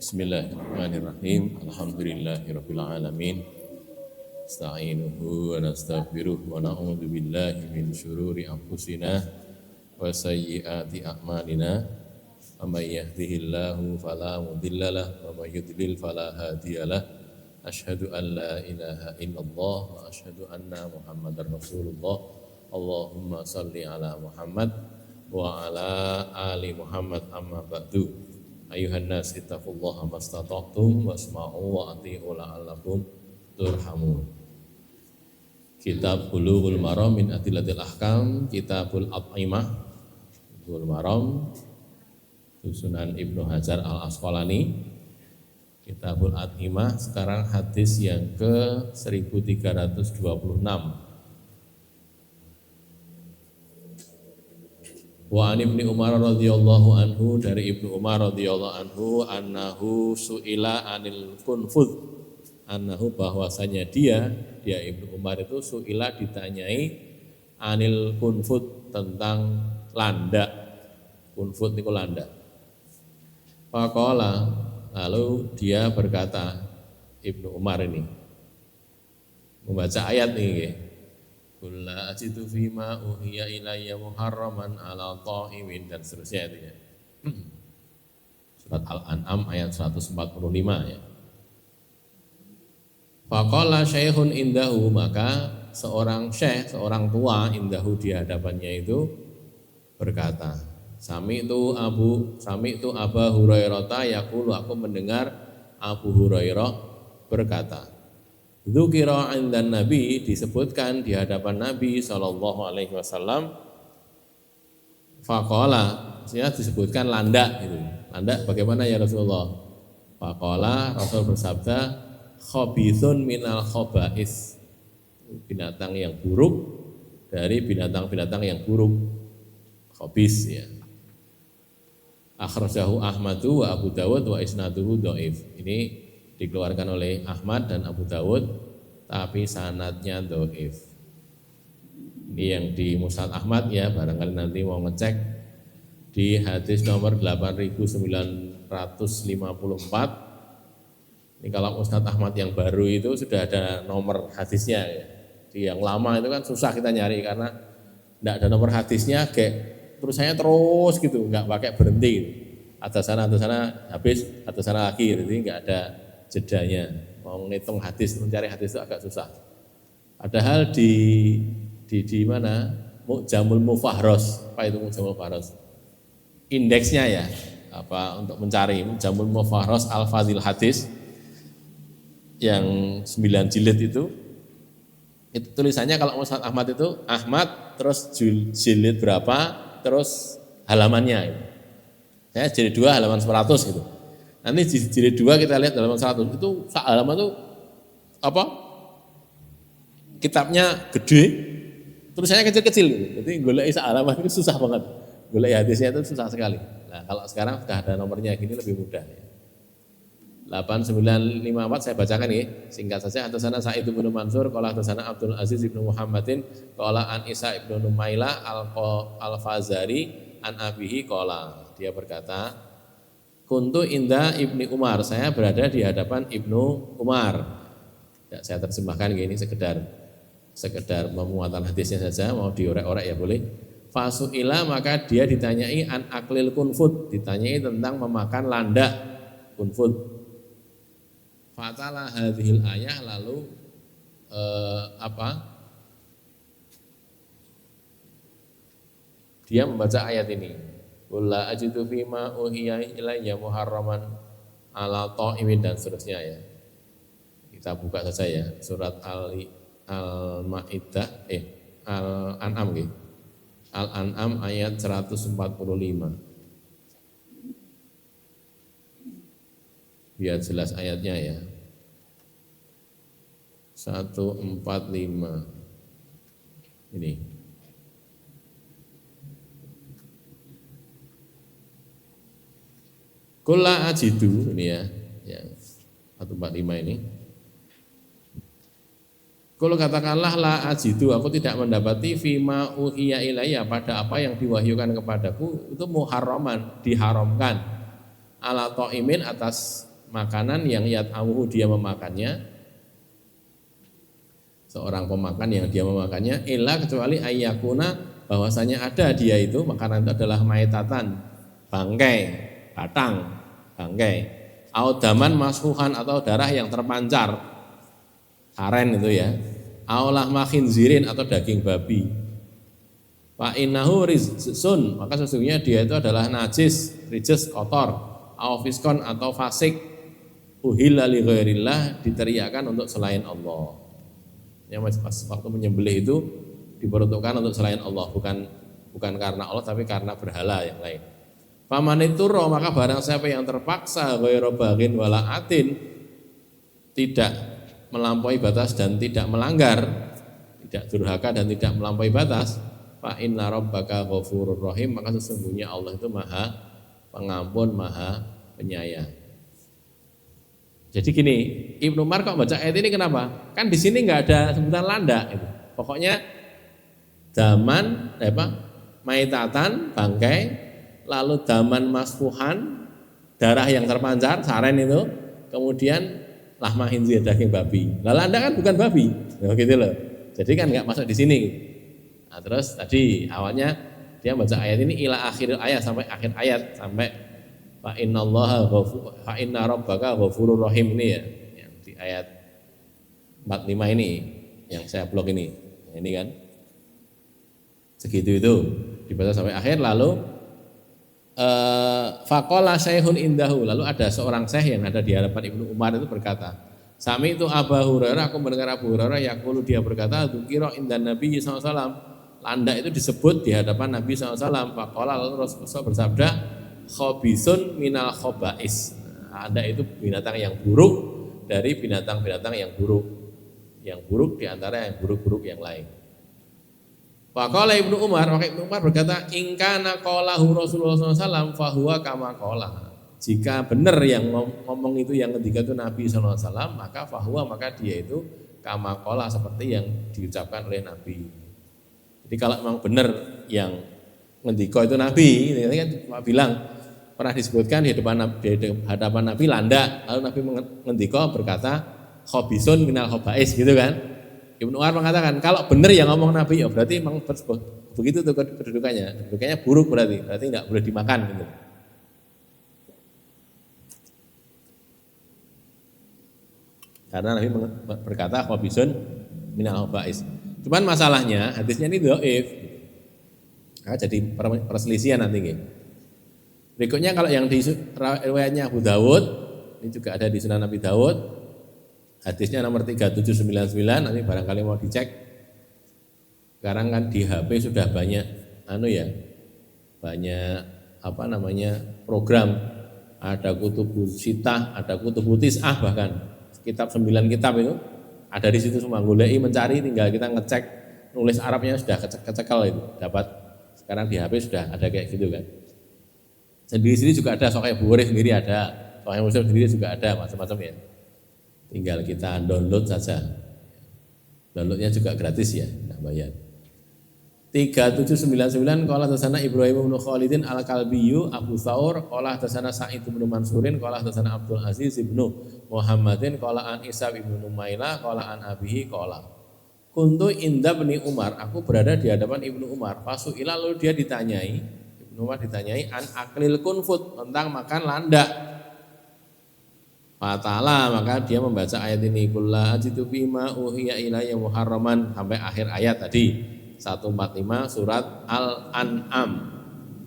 Bismillahirrahmanirrahim. Alhamdulillahirabbil alamin. Asta'inuhu wa nastaghfiruh wa na'udzu billahi min syururi anfusina wa sayyiati a'malina. May yahdihillahu fala mudhillalah wa may yudlil fala hadiyalah. Asyhadu an la ilaha illallah wa asyhadu anna Muhammadar Rasulullah. Allahumma shalli ala Muhammad wa ala ali Muhammad amma ba'du. Ayuhan nas ittaqullaha mastata'tum wasma'u wa ati'u la'allakum turhamun. Kitab Bulughul Maram min Adillatil Ahkam, Kitabul At'imah, Bulughul Maram, susunan Ibnu Hajar Al-Asqalani. Kitabul At'imah, sekarang hadis yang ke 1326. Wa an Ibnu Umar radhiyallahu anhu, dari Ibnu Umar radhiyallahu anhu, annahu su'ila anil kunfud, annahu bahwasanya dia Ibnu Umar itu su'ila ditanyai anil kunfud, tentang landak. Kunfud itu landak. Faqala, lalu dia berkata, Ibnu Umar ini membaca ayat ini, Qul la ajidu fima uhiya ilayya muharraman ala ta'imin, dan seterusnya itu ya. Surat Al-An'am ayat 145 ya. Faqala syekhun indahu, maka seorang syekh, seorang tua indahu di hadapannya itu berkata, Sami'tu Aba Hurairah yaqulu, aku mendengar Abu Hurairah berkata, Dzukira 'indan Nabi, disebutkan di hadapan Nabi sallallahu alaihi wasallam, faqala, disebutkan landak itu. Landak bagaimana ya Rasulullah? Faqala, Rasul bersabda, khabithun minal khaba'is, binatang yang buruk dari binatang-binatang yang buruk. Khabis ya. Akhrajahu Ahmadu wa Abu Dawud wa isnaduhu dhaif. Ini dikeluarkan oleh Ahmad dan Abu Dawud, tapi sanadnya dhaif. Ini yang di Musnad Ahmad ya, barangkali nanti mau ngecek di hadis nomor 8954. Ini kalau Musnad Ahmad yang baru itu sudah ada nomor hadisnya ya. Di yang lama itu kan susah kita nyari karena tidak ada nomor hadisnya, kayak terus gitu, nggak pakai berhenti. Atas sana habis, atas sana lagi, jadi nggak ada jedanya. Mau ngitung hadis, mencari hadis itu agak susah. Padahal di mana? Mu'jamul Mufahros. Apa itu Mu'jamul Mufahros? Indeksnya ya, apa untuk mencari Mu'jamul Mufahros Al-Fadhil Hadis yang 9 jilid itu tulisannya kalau Musnad Ahmad itu Ahmad terus jilid berapa, terus halamannya. Ya, jilid 2 halaman 100 gitu. Nanti di jilid 2 kita lihat halaman 100, itu halaman itu apa? Kitabnya gede, tulisannya kecil-kecil gitu. Jadi golek halaman itu susah banget. Golek hadisnya itu susah sekali. Nah, kalau sekarang sudah ada nomornya gini lebih mudah ya. 8954 saya bacakan nih, singkat saja. Hadasana Sa'id bin Mansur, qala hadasana Abdul Aziz bin Muhammadin, qala an Isa ibnu Numaila al-Fazari an abihi qala. Dia berkata, Kuntu inda Ibni Umar, saya berada di hadapan Ibnu Umar. Ya, saya terjemahkan gini, sekedar memuatan hadisnya saja, mau diorek-orek ya boleh. Fasu'ila, maka dia ditanyai an aklil kunfud, ditanyai tentang memakan landak kunfud. Fatala hadhil ayah, lalu dia membaca ayat ini. Qul la ajidu fima uhiya ilayya muharraman ala ta'imin, dan seterusnya ya. Kita buka saja ya, surat Al-Maidah Al-An'am gitu. Al-An'am ayat 145. Biar jelas ayatnya ya. 145. Ini. Kula ajidu, ini ya, yang 145 ini. Kalau katakanlah la ajidu, aku tidak mendapati fima uhiya ilayya, pada apa yang diwahyukan kepadaku itu muharraman, diharamkan, ala ta'imin, atas makanan yang yat'amuhu dia memakannya, seorang pemakan yang dia memakannya, illa kecuali ayyakuna bahwasanya ada dia itu makanan itu adalah maitatan, bangkai, batang, bangkai, audaman masfuhan atau darah yang terpancar, karen itu ya, aulah khinzirin atau daging babi. Fa innahu rizsun, maka sesungguhnya dia itu adalah najis, rijis, kotor, au fiskon atau fasik, uhilla li ghairillah, diteriakkan untuk selain Allah. Yang pas waktu menyembelih itu diperuntukkan untuk selain Allah, bukan karena Allah tapi karena berhala yang lain. Faman iturra, maka barang siapa yang terpaksa ghairu baghin wala atin, tidak melampaui batas dan tidak melanggar, tidak durhaka dan tidak melampaui batas, fa inna rabbaka ghafurur rahim, maka sesungguhnya Allah itu Maha Pengampun, Maha Penyayang. Jadi gini, Ibnu Umar kok baca ayat ini kenapa? Kan di sini nggak ada sebutan landa gitu. Pokoknya daman maitatan, bangkai, lalu daman masfuhan, darah yang terpancar, saren itu, kemudian lahma khinzir, daging babi. Lah landa kan bukan babi, gitu loh. Jadi kan nggak masuk di sini. Nah, terus tadi awalnya dia baca ayat ini ila akhir ayat, sampai akhir ayat, sampai fa inna rabbaka ghafurur rahim, ini ya, yang di ayat 45 ini yang saya blok ini kan segitu itu dibaca sampai akhir. Lalu faqala syaihun indahu, lalu ada seorang syekh yang ada di hadapan Ibnu Umar itu berkata, sami itu Abu Hurairah, aku mendengar Abu Hurairah yaqulu, dia berkata, dzukira indan Nabi sallallahu alaihi wasallam, landa itu disebut di hadapan Nabi sallallahu alaihi wasallam. Faqala, lalu Rasulullah bersabda, khobisun minal khobais, ada itu binatang yang buruk dari binatang-binatang yang buruk diantara yang buruk-buruk yang lain. Faqala Ibnu Umar, maka Ibnu Umar berkata, in kana qalahu Rasulullah SAW fahuwa kama qala, jika benar yang ngomong itu yang ketiga itu Nabi SAW, maka fahuwa, maka dia itu kama qala, seperti yang diucapkan oleh Nabi. Jadi kalau memang benar yang ngendika itu Nabi, ini kan cuma bilang, pernah disebutkan di hadapan Nabi landa, lalu Nabi ngendika berkata khobisun minal khobais, gitu kan. Ibnu Umar mengatakan kalau benar yang ngomong Nabi, ya berarti memang begitu tuh kedudukannya buruk, berarti nggak boleh dimakan gitu. Karena Nabi berkata khobisun minal khobais. Cuman masalahnya hadisnya ini dhaif. Nah, jadi perselisihan nanti gitu. Berikutnya kalau yang di riwayatnya Abu Dawud, ini juga ada di Sunan Abi Dawud, hadisnya nomor 3799, nanti barangkali mau dicek. Sekarang kan di HP sudah banyak banyak program, ada kutubu sitah, ada kutubu tis'ah, bahkan kitab 9 kitab itu ada di situ semua. Golei mencari, tinggal kita ngecek, nulis Arabnya sudah kecekal itu dapat. Sekarang di HP sudah ada kayak gitu kan. Dan di sini juga ada Sahih Bukhari sendiri ada, Sahih Muslim sendiri juga ada, macam-macam ya. Tinggal kita download saja. Downloadnya juga gratis ya, tidak bayar. 3799 qala hadatsana Ibrahim bin Khalidin al-Kalbiyu Abu Tsaur qala hadatsana Sa'id bin Mansurin qala hadatsana Abdul Aziz bin Muhammadin qala an Isa bin Numaila qala an abihi qala kuntu inda bin Umar, aku berada di hadapan Ibnu Umar, fasuila, lalu dia ditanyai, Ibnu Umar ditanyai an aklil kunfut, tentang makan landa. Fatala, maka dia membaca ayat ini, kulla ajidu fima uhiya ilayya muharraman, sampai akhir ayat tadi 145 surat Al-An'am.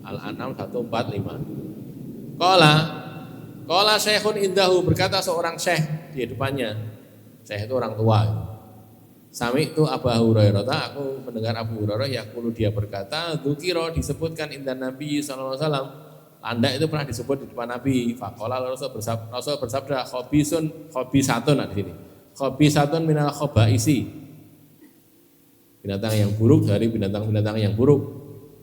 Al-An'am 145. Qala syekhun indahu, berkata seorang syekh di depannya. Syekh itu orang tua. Sami itu Abu Hurairah, aku mendengar Abu Hurairah yaqulu, dia berkata, dzukira, disebutkan indan Nabi sallallahu alaihi wasallam, landa itu pernah disebut di depan Nabi. Faqala, Rasul bersabda khobisatun, di sini. Khobisatun minal khobaisi, binatang yang buruk dari binatang-binatang yang buruk.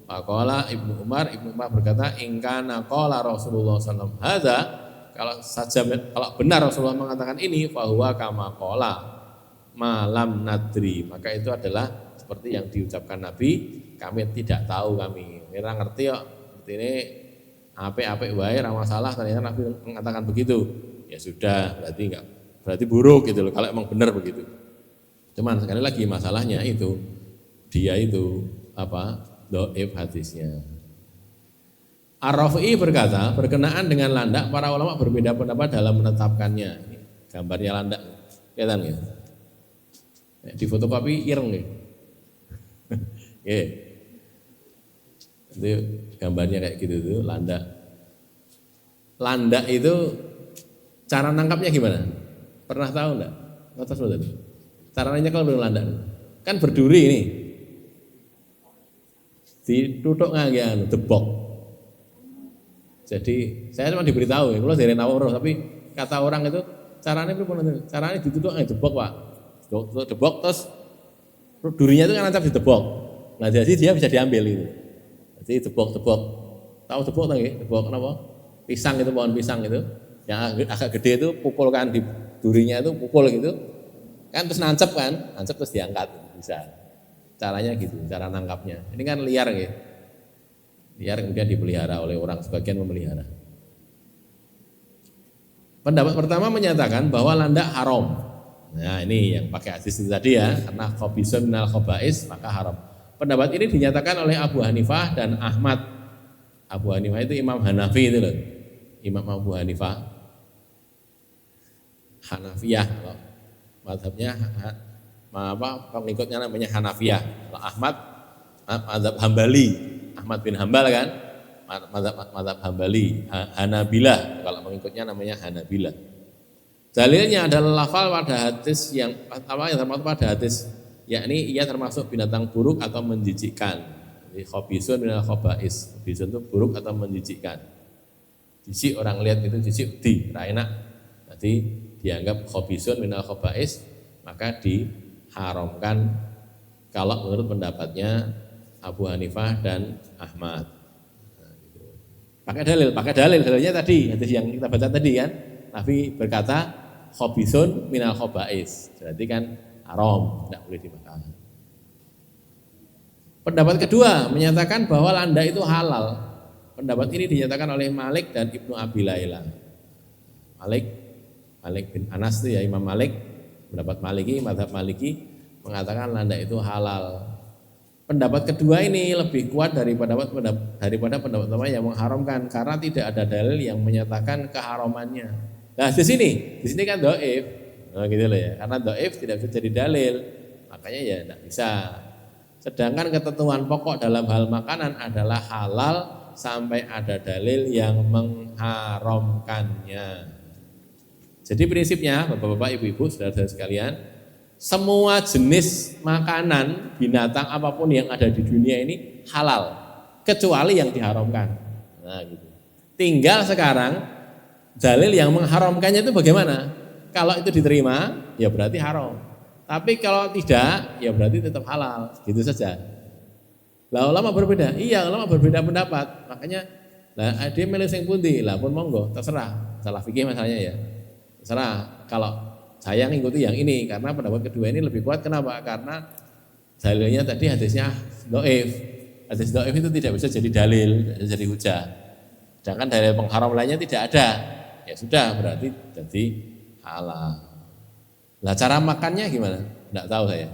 Faqala Ibnu Umar berkata, in kana qala Rasulullah sallallahu alaihi wasallam, kalau benar Rasulullah mengatakan ini, fahuwa kama qala malam nadri, maka itu adalah seperti yang diucapkan Nabi, kami tidak tahu, kami ora ngerti kok, ini apik-apik wae ora masalah, ternyata Nabi mengatakan begitu. ya sudah, berarti buruk gitu loh kalau emang benar begitu. Cuman sekali lagi masalahnya itu dia itu dhaif hadisnya. Ar-Rafi'i berkata, berkenaan dengan landak para ulama berbeda pendapat dalam menetapkannya. Ini gambarnya landak, kelihatan ya? Di fotokopi ireng nih. Itu gambarnya kayak gitu tuh, landak. Landak itu cara nangkapnya gimana? Pernah tahu enggak? Atas betul. Caranya kalau dengan landak kan berduri ini. Ditutuk ngangge debok. Jadi saya cuma diberitahu, kalau dari Naworo, tapi kata orang itu caranya ditutuk debok Pak. Debok terus durinya itu kan nancap di debok. Nah jadi dia bisa diambil itu. Jadi debok, tahu debok lagi? Debok kenapa? Pisang itu, pohon pisang itu, yang agak gede itu pukulkan di durinya itu, pukul gitu, kan terus nancap terus diangkat, bisa. Caranya gitu, cara nangkapnya. Ini kan liar gitu. Liar kemudian dipelihara oleh orang, sebagian memelihara. Pendapat pertama menyatakan bahwa landak haram. Nah ini yang pakai hadis itu tadi ya, karena khabisun minal khaba'is maka haram. Pendapat ini dinyatakan oleh Abu Hanifah dan Ahmad. Abu Hanifah itu Imam Hanafi itu loh. Imam Abu Hanifah Hanafiyah, kalau mazhabnya pengikutnya namanya Hanafiyah. Kalau Ahmad mazhab Hambali, Ahmad bin Hambal kan, mazhab Hambali, Hanabilah, kalau pengikutnya namanya Hanabilah. Dalilnya adalah lafal pada hadis yang termasuk pada hadis, yakni ia termasuk binatang buruk atau menjijikkan. Jadi khabisun minal khaba'is, khabisun itu buruk atau menjijikkan. Jijik orang lihat itu jijik enak. Jadi dianggap khabisun minal khaba'is, maka diharamkan kalau menurut pendapatnya Abu Hanifah dan Ahmad. Nah, gitu. Pakai dalilnya tadi, hadis yang kita baca tadi kan. Nabi berkata khabisun minal khaba'is, berarti kan haram, tidak boleh dimakan. Pendapat kedua menyatakan bahwa landak itu halal. Pendapat ini dinyatakan oleh Malik dan Ibnu Abi Laila. Malik bin Anas itu ya, Imam Malik, pendapat Maliki, mazhab Maliki mengatakan landak itu halal. Pendapat kedua ini lebih kuat daripada pendapat pertama yang mengharamkan, karena tidak ada dalil yang menyatakan keharamannya. Nah di sini kan dhaif, gitu loh ya. Karena dhaif tidak bisa jadi dalil, makanya ya tidak bisa. Sedangkan ketentuan pokok dalam hal makanan adalah halal sampai ada dalil yang mengharamkannya. Jadi prinsipnya Bapak-bapak, Ibu-ibu, saudara-saudara sekalian, semua jenis makanan, binatang apapun yang ada di dunia ini halal, kecuali yang diharamkan. Nah, gitu. Tinggal sekarang dalil yang mengharamkannya itu bagaimana? Kalau itu diterima, ya berarti haram. Tapi kalau tidak, ya berarti tetap halal. Gitu saja. Lah ulama berbeda. Iya, ulama berbeda pendapat. Makanya, lah dia milih sing pundi, lah pun monggo, terserah. Salah fikih masalahnya ya. Terserah. Kalau saya ngikuti yang ini karena pendapat kedua ini lebih kuat. Kenapa? Karena dalilnya tadi hadisnya dhaif. Hadis dhaif itu tidak bisa jadi dalil, tidak jadi hujah. Sedangkan dalil pengharam lainnya tidak ada. Ya sudah, berarti jadi halal. Lah cara makannya gimana? Enggak tahu saya.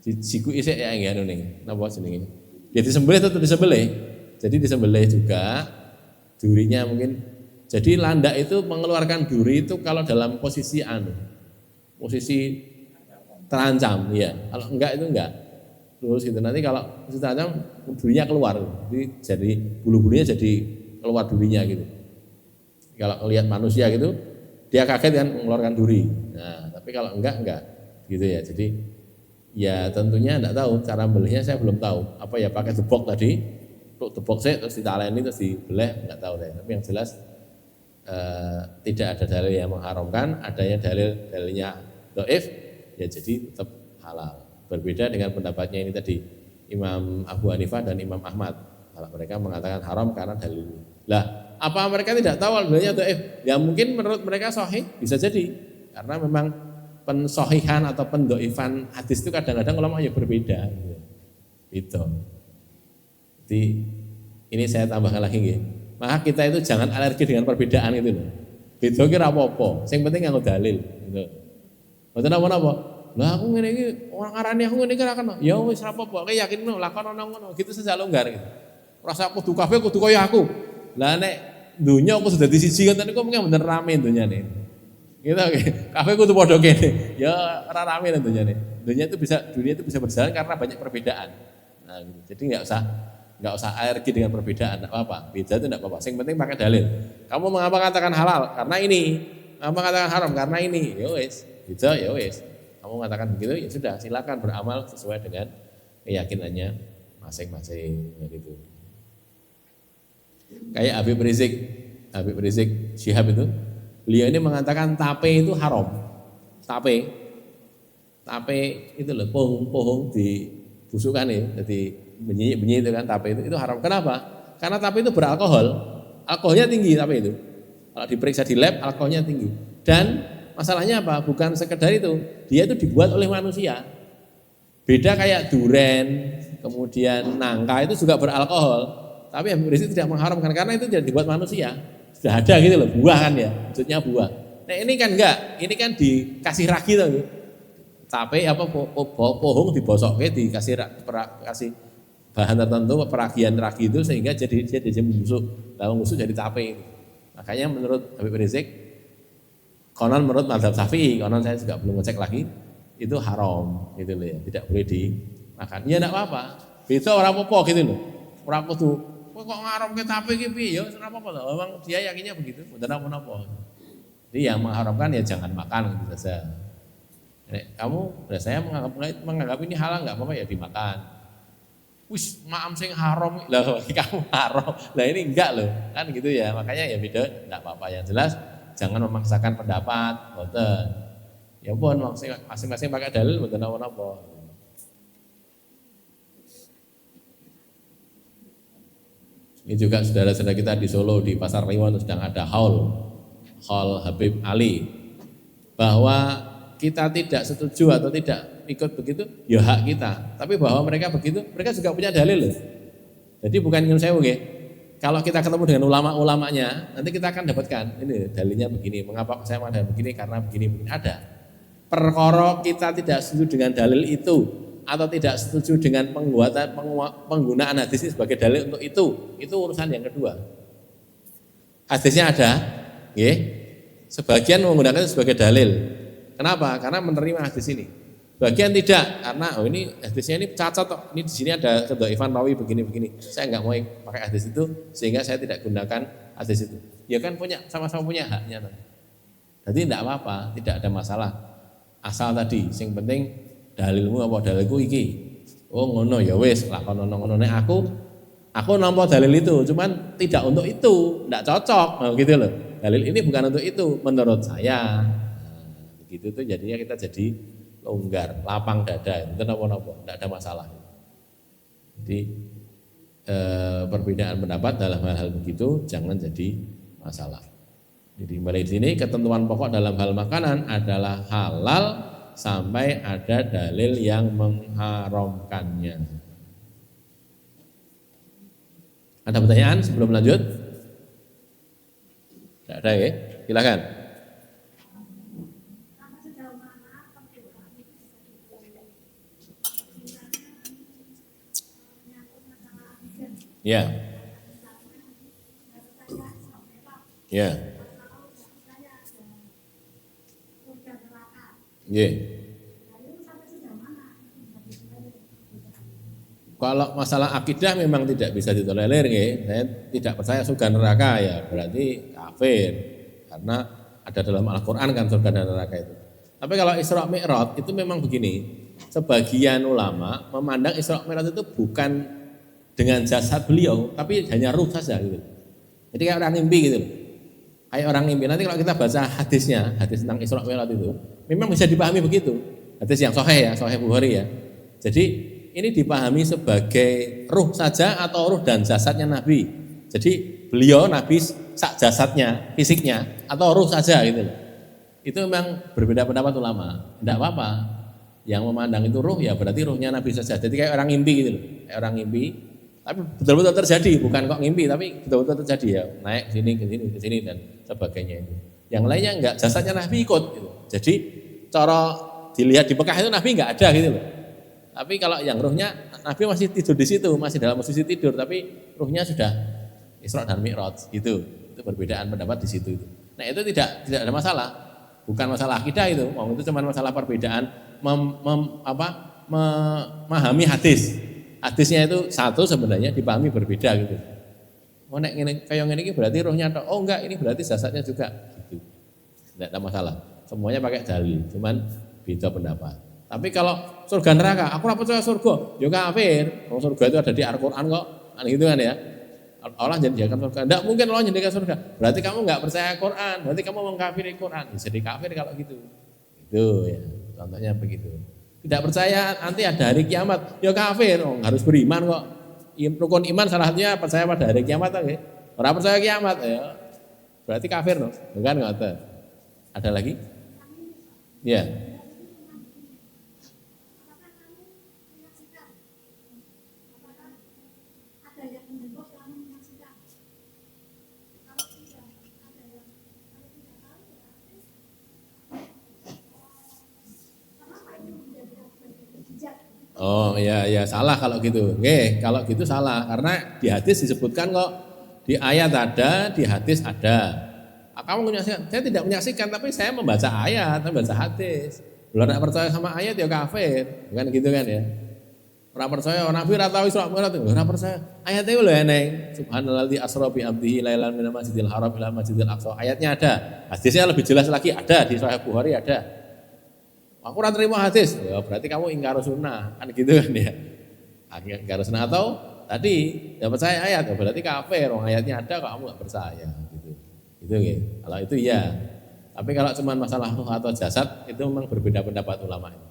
Siku isik ya nggih anu ning. Napa jenenge? Ya disembelih atau disembelih. Jadi disembelih juga durinya mungkin. Jadi landak itu mengeluarkan duri itu kalau dalam posisi posisi terancam, ya. Kalau enggak itu enggak. Terus gitu nanti kalau posisi terancam durinya keluar. Jadi bulu-bulunya jadi keluar durinya gitu. Kalau lihat manusia gitu, dia kaget kan mengeluarkan duri. Nah, tapi kalau enggak gitu ya. Jadi ya tentunya enggak tahu cara belinya, saya belum tahu. Apa ya pakai debok tadi, untuk debok saya terus ditaleni terus dibeleh, enggak tahu saya. Tapi yang jelas tidak ada dalil yang mengharamkan, adanya dalilnya dhaif, ya jadi tetap halal. Berbeda dengan pendapatnya ini tadi Imam Abu Hanifah dan Imam Ahmad. Kalau mereka mengatakan haram karena dalilnya. Lah, apa mereka tidak tahu dalilnya dhaif? Ya mungkin menurut mereka sahih, bisa jadi. Karena memang pensohihan atau pendhaifan hadis itu kadang-kadang ulama ya berbeda gitu. Jadi ini saya tambahkan lagi nggih. Maka kita itu jangan alergi dengan perbedaan itu loh. Beda ki ora apa-apa, sing penting nganggo dalil gitu. Mboten napa-napa. Lah aku ngene iki ora ngarani aku ngene iki ora kena. Ya wis ora apa-apa, kowe yakinno lakon ngono gitu saja longgar gitu. Rasa kudu kabeh kudu kaya aku. Lah nek dunya aku sudah di siji ngoten niku mungkin bener rame dunyane. Gitu kabeh kudu padha kene. Ya ora rame dunyane. Dunia itu bisa berjalan karena banyak perbedaan. Nah, gitu. Jadi nggak usah alergi dengan perbedaan, enggak apa-apa. Beda itu enggak apa-apa. Yang penting pakai dalil. Kamu mengapa katakan halal? Karena ini. Mengapa katakan haram? Karena ini. Ya wis. Beda ya wis. Kamu mengatakan begitu ya sudah, silakan beramal sesuai dengan keyakinannya masing-masing gitu. Kayak Habib Rizik Syihab itu, beliau ini mengatakan tape itu haram. Tape itu loh, pohong dibusukkan ya, jadi bunyi itu kan tape itu haram. Kenapa? Karena tape itu beralkohol, alkoholnya tinggi tape itu. Kalau diperiksa di lab alkoholnya tinggi. Dan masalahnya apa? Bukan sekedar itu, dia itu dibuat oleh manusia. Beda kayak duren, kemudian nangka itu juga beralkohol. Tapi Habib Rizik tidak mengharamkan karena itu tidak dibuat manusia. Sudah ada gitu loh, buah kan ya, maksudnya buah. Nah ini kan enggak, ini kan dikasih ragi tuh. Tape apa pohong dibosokke dikasih kasih bahan tertentu peragian ragi itu sehingga jadi membusuk. Lalu membusuk jadi tape. Makanya menurut Habib Rizik, konon menurut mazhab Syafi'i, konon saya juga belum ngecek lagi, itu haram gitu loh ya, tidak boleh dimakan. Ya enggak apa-apa. Beda ora apa-apa gitu loh. Ora kudu kok ngaramke tape iki piye ya ora apa-apa loh. Memang dia yakinnya begitu, mboten apa-apa. Jadi yang mengharamkan ya jangan makan gitu saja. Kamu, saya menganggap ini halal nggak apa-apa ya dimakan. Wis maam sing haram lah kamu haram. Lah ini enggak loh, kan gitu ya. Makanya ya beda, enggak apa-apa. Yang jelas jangan memaksakan pendapat, boten. Ya pun masing-masing pakai dalil boten apa-apa. Ini juga saudara-saudara kita di Solo di Pasar Kliwon sedang ada haul Habib Ali bahwa kita tidak setuju atau tidak ikut begitu, ya hak kita. Tapi bahwa mereka begitu, mereka juga punya dalil loh. Jadi bukan nyun sewu nggih. Kalau kita ketemu dengan ulama-ulamanya, nanti kita akan dapatkan ini dalilnya begini. Mengapa saya ada begini? Karena begini ada. Perkara kita tidak setuju dengan dalil itu atau tidak setuju dengan penggunaan hadis ini sebagai dalil untuk itu urusan yang kedua. Hadisnya ada, nggih. Sebagian menggunakan itu sebagai dalil. Kenapa? Karena menerima hadis ini. Bagian tidak, karena ini hadisnya ini cacat. Ini di sini ada kedhaifan rawi begini-begini. Saya enggak mau pakai hadis itu sehingga saya tidak gunakan hadis itu. Ya kan sama-sama punya haknya. Jadi enggak apa-apa, tidak ada masalah. Asal tadi, yang penting dalilmu apa dalilku iki. Oh ngono ya wis, lakon ngono nek aku nampa dalil itu, cuman tidak untuk itu, enggak cocok gitu loh. Dalil ini bukan untuk itu menurut saya. Begitu tuh jadinya kita jadi longgar, lapang dada, itu napa-napa, tidak ada masalah. Jadi perbedaan pendapat dalam hal-hal begitu jangan jadi masalah. Jadi mulai di sini ketentuan pokok dalam hal makanan adalah halal sampai ada dalil yang mengharamkannya. Ada pertanyaan sebelum lanjut? Tidak ada ya? Silakan. Ya. Ya. Ya. Kalau masalah akidah memang tidak bisa ditolerir, ya. Saya tidak percaya surga neraka ya berarti kafir karena ada dalam Al-Quran kan surga dan neraka itu. Tapi kalau Isra Mi'raj itu memang begini, sebagian ulama memandang Isra Mi'raj itu bukan dengan jasad beliau, tapi hanya ruh saja gitu. Jadi kayak orang mimpi gitu loh. Kayak orang mimpi. Nanti kalau kita baca hadisnya, hadis tentang Isra Mi'raj itu, memang bisa dipahami begitu. Hadis yang sahih ya, sahih Bukhari ya. Jadi ini dipahami sebagai ruh saja atau ruh dan jasadnya Nabi. Jadi beliau Nabi sak jasadnya, fisiknya atau ruh saja gitu loh. Itu memang berbeda pendapat ulama. Tidak apa-apa. Yang memandang itu ruh ya berarti ruhnya Nabi saja. Jadi kayak orang mimpi gitu loh. Kayak orang mimpi. Tapi betul-betul terjadi, bukan kok ngimpi, tapi betul-betul terjadi ya. Naik ke sini dan sebagainya itu. Yang lainnya enggak, jasadnya Nabi ikut gitu. Jadi cara dilihat di Mekah itu Nabi enggak ada gitu loh. Tapi kalau yang ruhnya Nabi masih tidur di situ, masih dalam posisi tidur, tapi ruhnya sudah Isra dan Mi'raj gitu. Itu perbedaan pendapat di situ itu. Nah, itu tidak ada masalah. Bukan masalah akidah itu. Itu cuma masalah perbedaan memahami hadis. Hadisnya itu satu sebenarnya dipahami berbeda gitu. Oh nek ngene kaya ngene iki berarti rohnya tok. Oh enggak, ini berarti jasadnya juga gitu. Tidak ada masalah. Semuanya pakai dalil, cuman beda pendapat. Tapi kalau surga neraka, aku ora percaya surga, ya kafir. Oh, surga itu ada di Al-Qur'an kok. Kan gitu kan ya. Allah jadikan surga. Enggak mungkin Allah jadikan surga. Berarti kamu enggak percaya Al-Qur'an, berarti kamu mengkafiri Al-Qur'an. Jadi kafir kalau gitu. Itu ya. Contohnya begitu. Tidak percaya nanti ada hari kiamat, ya kafir. Oh, harus beriman kok. Rukun iman salah satunya percaya pada hari kiamat okay? Orang percaya kiamat ya berarti kafir no? Bukan ngoten. Ada lagi? Ya. Oh ya salah kalau gitu. Oke, kalau gitu salah karena di hadis disebutkan kok di ayat ada, di hadis ada. Kamu menyaksikan? Saya tidak menyaksikan tapi saya membaca ayat, membaca hadis. Kalau tidak percaya sama ayat ya kafir, bukan gitu kan ya? Orang percaya, Nabi ora tau Isra Mi'raj, ora percaya. Ayatnya lho eneng. Subhanalladzi asra bi 'abdihi lailan minal masjidil haram ila masjidil aqsa. Ayatnya ada. Hadisnya lebih jelas lagi ada di Sahih Bukhari ada. Aku ora terima hadis, ya berarti kamu ingkar sunnah, kan gitu kan ya. Ingkar sunnah atau tadi enggak percaya ayat, ya berarti kafir. Orang ayatnya ada kok kamu enggak percaya gitu. Itu ya. Kalau itu ya. Tapi kalau cuma masalah ruh atau jasad itu memang berbeda pendapat ulama ini.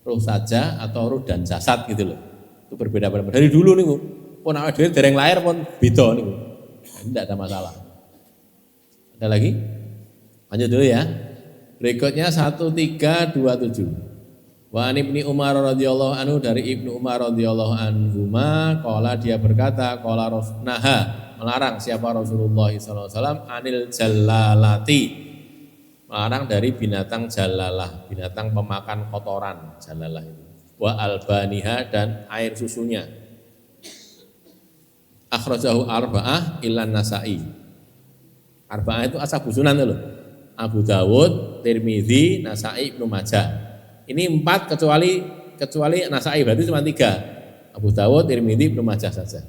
Ruh saja atau ruh dan jasad gitu loh. Itu berbeda pendapat. Dari dulu nih, pun awake dhewe dereng lahir pun beda niku. Tidak ada masalah. Ada lagi? Lanjut dulu ya. Berikutnya 1327. Wa an Ibnu Umar radhiyallahu anhu, dari Ibnu Umar radhiyallahu anhuma qala, dia berkata qala naha, melarang siapa Rasulullah sallallahu alaihi wasallam anil jallalati, melarang dari binatang jalalah, binatang pemakan kotoran jalalah itu. Wa albaniha, dan air susunya. Akhrajahu arba'ah ilan Nasa'i. Arba'ah itu ashabu sunan loh. Abu Dawud, Tirmidzi, Nasa'i, Ibnu Majah. Ini 4 kecuali Nasa'i, berarti cuma 3. Abu Dawud, Tirmidzi, Ibnu Majah saja.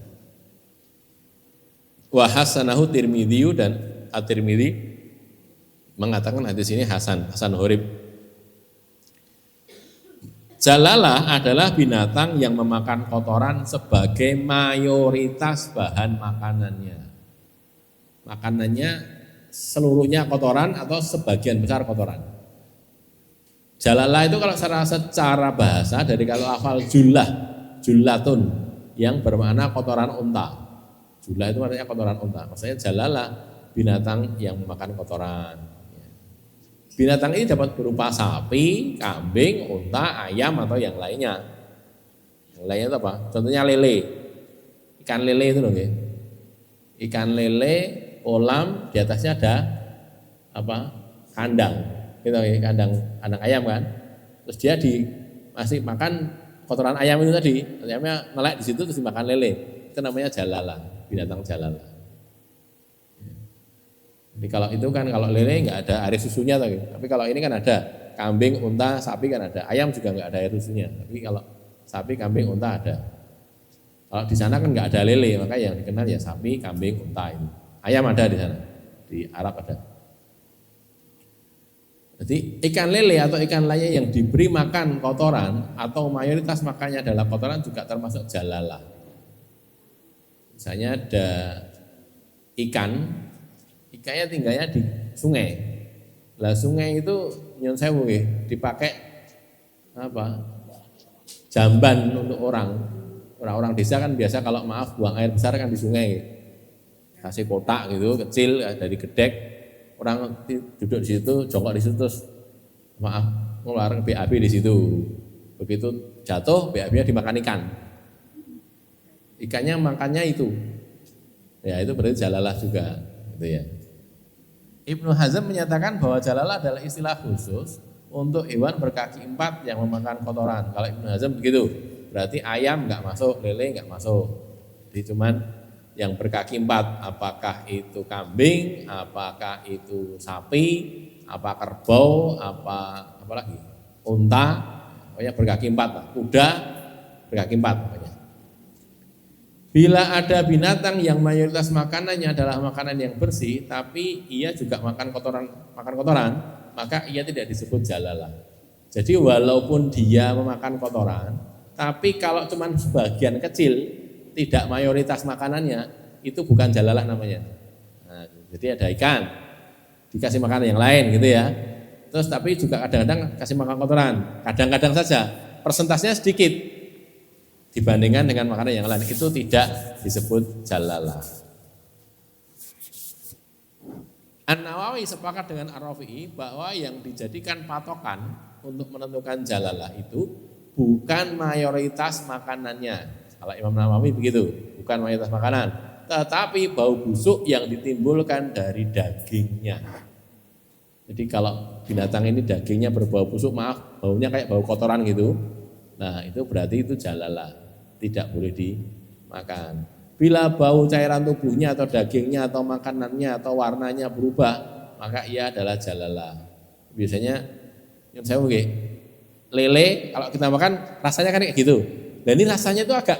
Wa hasanahu Tirmidzi, dan At-Tirmidzi mengatakan hadis ini hasan Horib. Jalalah adalah binatang yang memakan kotoran sebagai mayoritas bahan makanannya. Makanannya seluruhnya kotoran atau sebagian besar kotoran. Jalalah itu kalau secara bahasa dari kalau lafal jullatun yang bermakna kotoran unta. Jullah itu artinya kotoran unta. Maksudnya jalalah binatang yang memakan kotoran. Binatang ini dapat berupa sapi, kambing, unta, ayam atau yang lainnya. Yang lainnya itu apa? Contohnya lele. Ikan lele itu loh, ikan lele, kolam, di atasnya ada apa? Kandang, gitu ya, kandang ayam kan. Terus dia masih makan kotoran ayam itu tadi, ayamnya melek di situ terus dimakan lele. Itu namanya jalalah, binatang jalalah. Jadi kalau itu kan kalau lele nggak ada air susunya tapi kalau ini kan ada kambing, unta, sapi kan ada. Ayam juga nggak ada air susunya. Tapi kalau sapi, kambing, unta ada. Kalau di sana kan nggak ada lele, maka yang dikenal ya sapi, kambing, unta ini. Ayam ada di sana, di Arab ada. Jadi ikan lele atau ikan lainnya yang diberi makan kotoran atau mayoritas makannya adalah kotoran juga termasuk jalalah. Misalnya ada ikannya tinggalnya di sungai. Lah sungai itu nyun sewu dipakai apa? Jamban untuk orang desa kan biasa kalau maaf buang air besar kan di sungai. Kasih kotak gitu kecil dari gedek, orang duduk di situ, jongkok di situ terus maaf ngeluarin BAB di situ. Begitu jatuh BAB-nya dimakan ikan. Ikannya makannya itu. Ya itu berarti jalalah juga gitu ya. Ibnu Hazm menyatakan bahwa jalalah adalah istilah khusus untuk hewan berkaki 4 yang memakan kotoran. Kalau Ibnu Hazm begitu, berarti ayam nggak masuk, lele nggak masuk. Jadi cuman yang berkaki 4, apakah itu kambing, apakah itu sapi, apa kerbau, apa lagi, unta, pokoknya berkaki 4, kuda berkaki 4 pokoknya. Bila ada binatang yang mayoritas makanannya adalah makanan yang bersih, tapi ia juga makan kotoran, maka ia tidak disebut jalalah. Jadi walaupun dia memakan kotoran, tapi kalau cuma sebagian kecil, tidak mayoritas makanannya, itu bukan jalalah namanya. Nah, jadi ada ikan, dikasih makanan yang lain gitu ya. Terus tapi juga kadang-kadang kasih makan kotoran, kadang-kadang saja, persentasenya sedikit dibandingkan dengan makanan yang lain, itu tidak disebut jalalah. An-Nawawi sepakat dengan Ar-Rafi'i bahwa yang dijadikan patokan untuk menentukan jalalah itu bukan mayoritas makanannya. Kalau Imam Nawawi begitu, bukan mayoritas makanan, tetapi bau busuk yang ditimbulkan dari dagingnya. Jadi kalau binatang ini dagingnya berbau busuk, maaf, baunya kayak bau kotoran gitu, nah itu berarti itu jalalah, tidak boleh dimakan. Bila bau cairan tubuhnya atau dagingnya atau makanannya atau warnanya berubah, maka ia adalah jalalah. Biasanya yang saya oke, lele kalau kita makan rasanya kan kayak gitu. Dan ini rasanya itu agak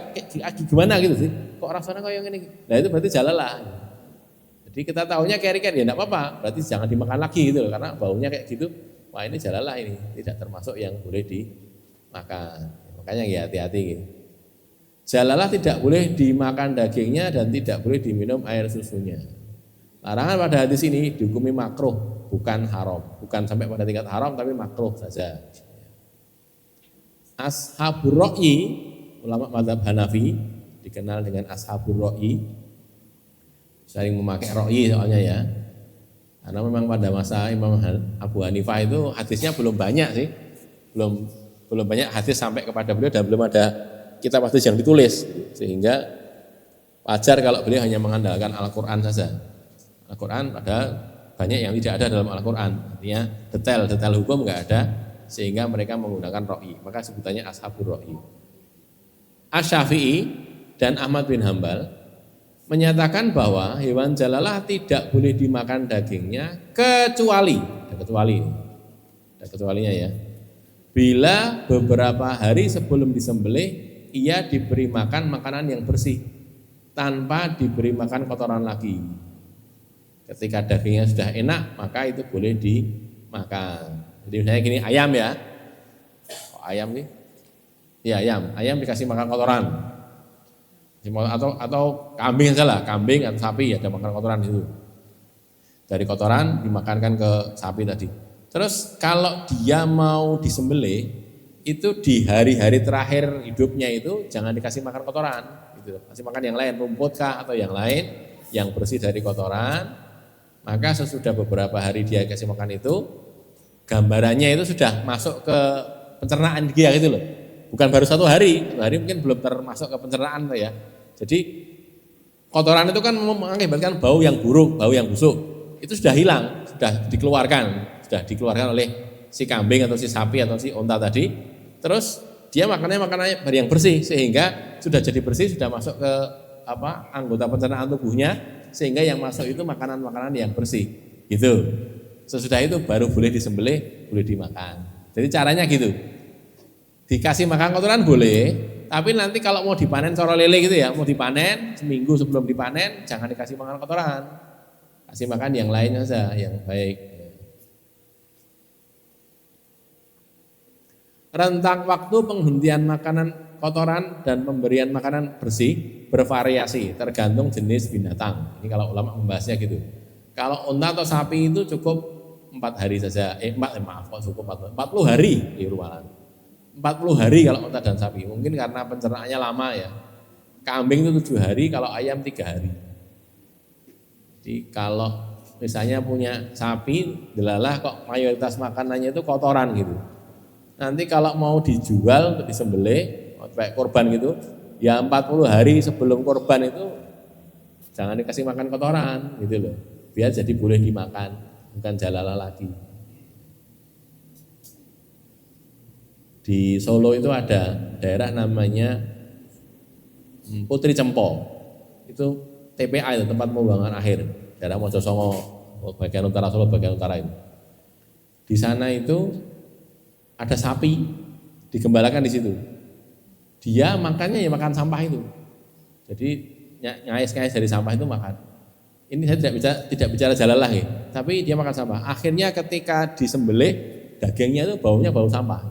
gimana gitu sih? Kok rasanya kayak yang ini? Nah itu berarti jalalah. Jadi kita tahunya keri-keri ya enggak apa-apa, berarti jangan dimakan lagi gitu loh, karena baunya kayak gitu. Wah ini jalalah, ini tidak termasuk yang boleh dimakan. Makanya ya hati-hati gitu. Jalalah tidak boleh dimakan dagingnya dan tidak boleh diminum air susunya. Larangan pada hadis ini dihukumi makruh, bukan haram. Bukan sampai pada tingkat haram, tapi makruh saja. Ashabur Ra'yi, ulama mazhab Hanafi, dikenal dengan Ashabur Ra'yi, sering memakai Ra'yi soalnya ya. Karena memang pada masa Imam Abu Hanifah itu hadisnya belum banyak sih. Belum banyak hadis sampai kepada beliau dan belum ada kitab hadis yang ditulis, sehingga wajar kalau beliau hanya mengandalkan Al-Quran saja. Al-Quran padahal banyak yang tidak ada dalam Al-Quran, artinya detail hukum nggak ada, sehingga mereka menggunakan Ra'yi, maka sebutannya Ashabur Ra'yi. Asy-Syafi'i dan Ahmad bin Hambal menyatakan bahwa hewan jalalah tidak boleh dimakan dagingnya kecuali, ada kecualinya ya, bila beberapa hari sebelum disembelih ia diberi makan makanan yang bersih tanpa diberi makan kotoran lagi. Ketika dagingnya sudah enak, maka itu boleh dimakan. Jadi misalnya gini, ayam ya, ayam nih, ya ayam dikasih makan kotoran, atau kambing salah, kambing atau sapi ada makan kotoran itu. Dari kotoran dimakankan ke sapi tadi. Terus kalau dia mau disembelih, itu di hari-hari terakhir hidupnya itu jangan dikasih makan kotoran, gitu. Kasih makan yang lain, rumput kah atau yang lain yang bersih dari kotoran. Maka sesudah beberapa hari dia kasih makan itu, gambarannya itu sudah masuk ke pencernaan dia gitu loh. Bukan baru 1 hari mungkin belum termasuk ke pencernaan ya. Jadi kotoran itu kan mengakibatkan bau yang buruk, bau yang busuk. Itu sudah hilang, sudah dikeluarkan oleh si kambing atau si sapi atau si unta tadi. Terus dia makannya yang bersih, sehingga sudah jadi bersih, sudah masuk ke anggota pencernaan tubuhnya, sehingga yang masuk itu makanan-makanan yang bersih gitu. Sesudah itu baru boleh disembelih, boleh dimakan. Jadi caranya gitu, dikasih makan kotoran boleh, tapi nanti kalau mau dipanen coro lele gitu ya, mau dipanen seminggu sebelum dipanen jangan dikasih makan kotoran, kasih makan yang lainnya saja yang baik. Rentang waktu penghentian makanan kotoran dan pemberian makanan bersih bervariasi tergantung jenis binatang. Ini kalau ulama membahasnya gitu. Kalau unta atau sapi itu cukup 4 hari saja. Cukup 40 hari di ruangan. 40 hari kalau unta dan sapi. Mungkin karena pencernaannya lama ya. Kambing itu 7 hari, kalau ayam 3 hari. Jadi kalau misalnya punya sapi, delalah kok mayoritas makanannya itu kotoran gitu. Nanti kalau mau dijual untuk disembelih, kayak korban gitu, ya 40 hari sebelum korban itu jangan dikasih makan kotoran gitu loh. Biar jadi boleh dimakan. bukan jalalah lagi. Di Solo itu ada daerah namanya Putri Cempo. Itu TPA itu tempat pembuangan akhir, daerah Mojosongo, bagian utara Solo, bagian utara itu. Di sana itu ada sapi digembalakan di situ. Dia makannya ya makan sampah itu. Jadi ngais-ngais dari sampah itu makan. Ini saya tidak bicara jalalah ya, tapi dia makan sampah. Akhirnya ketika disembelih dagingnya itu baunya bau sampah.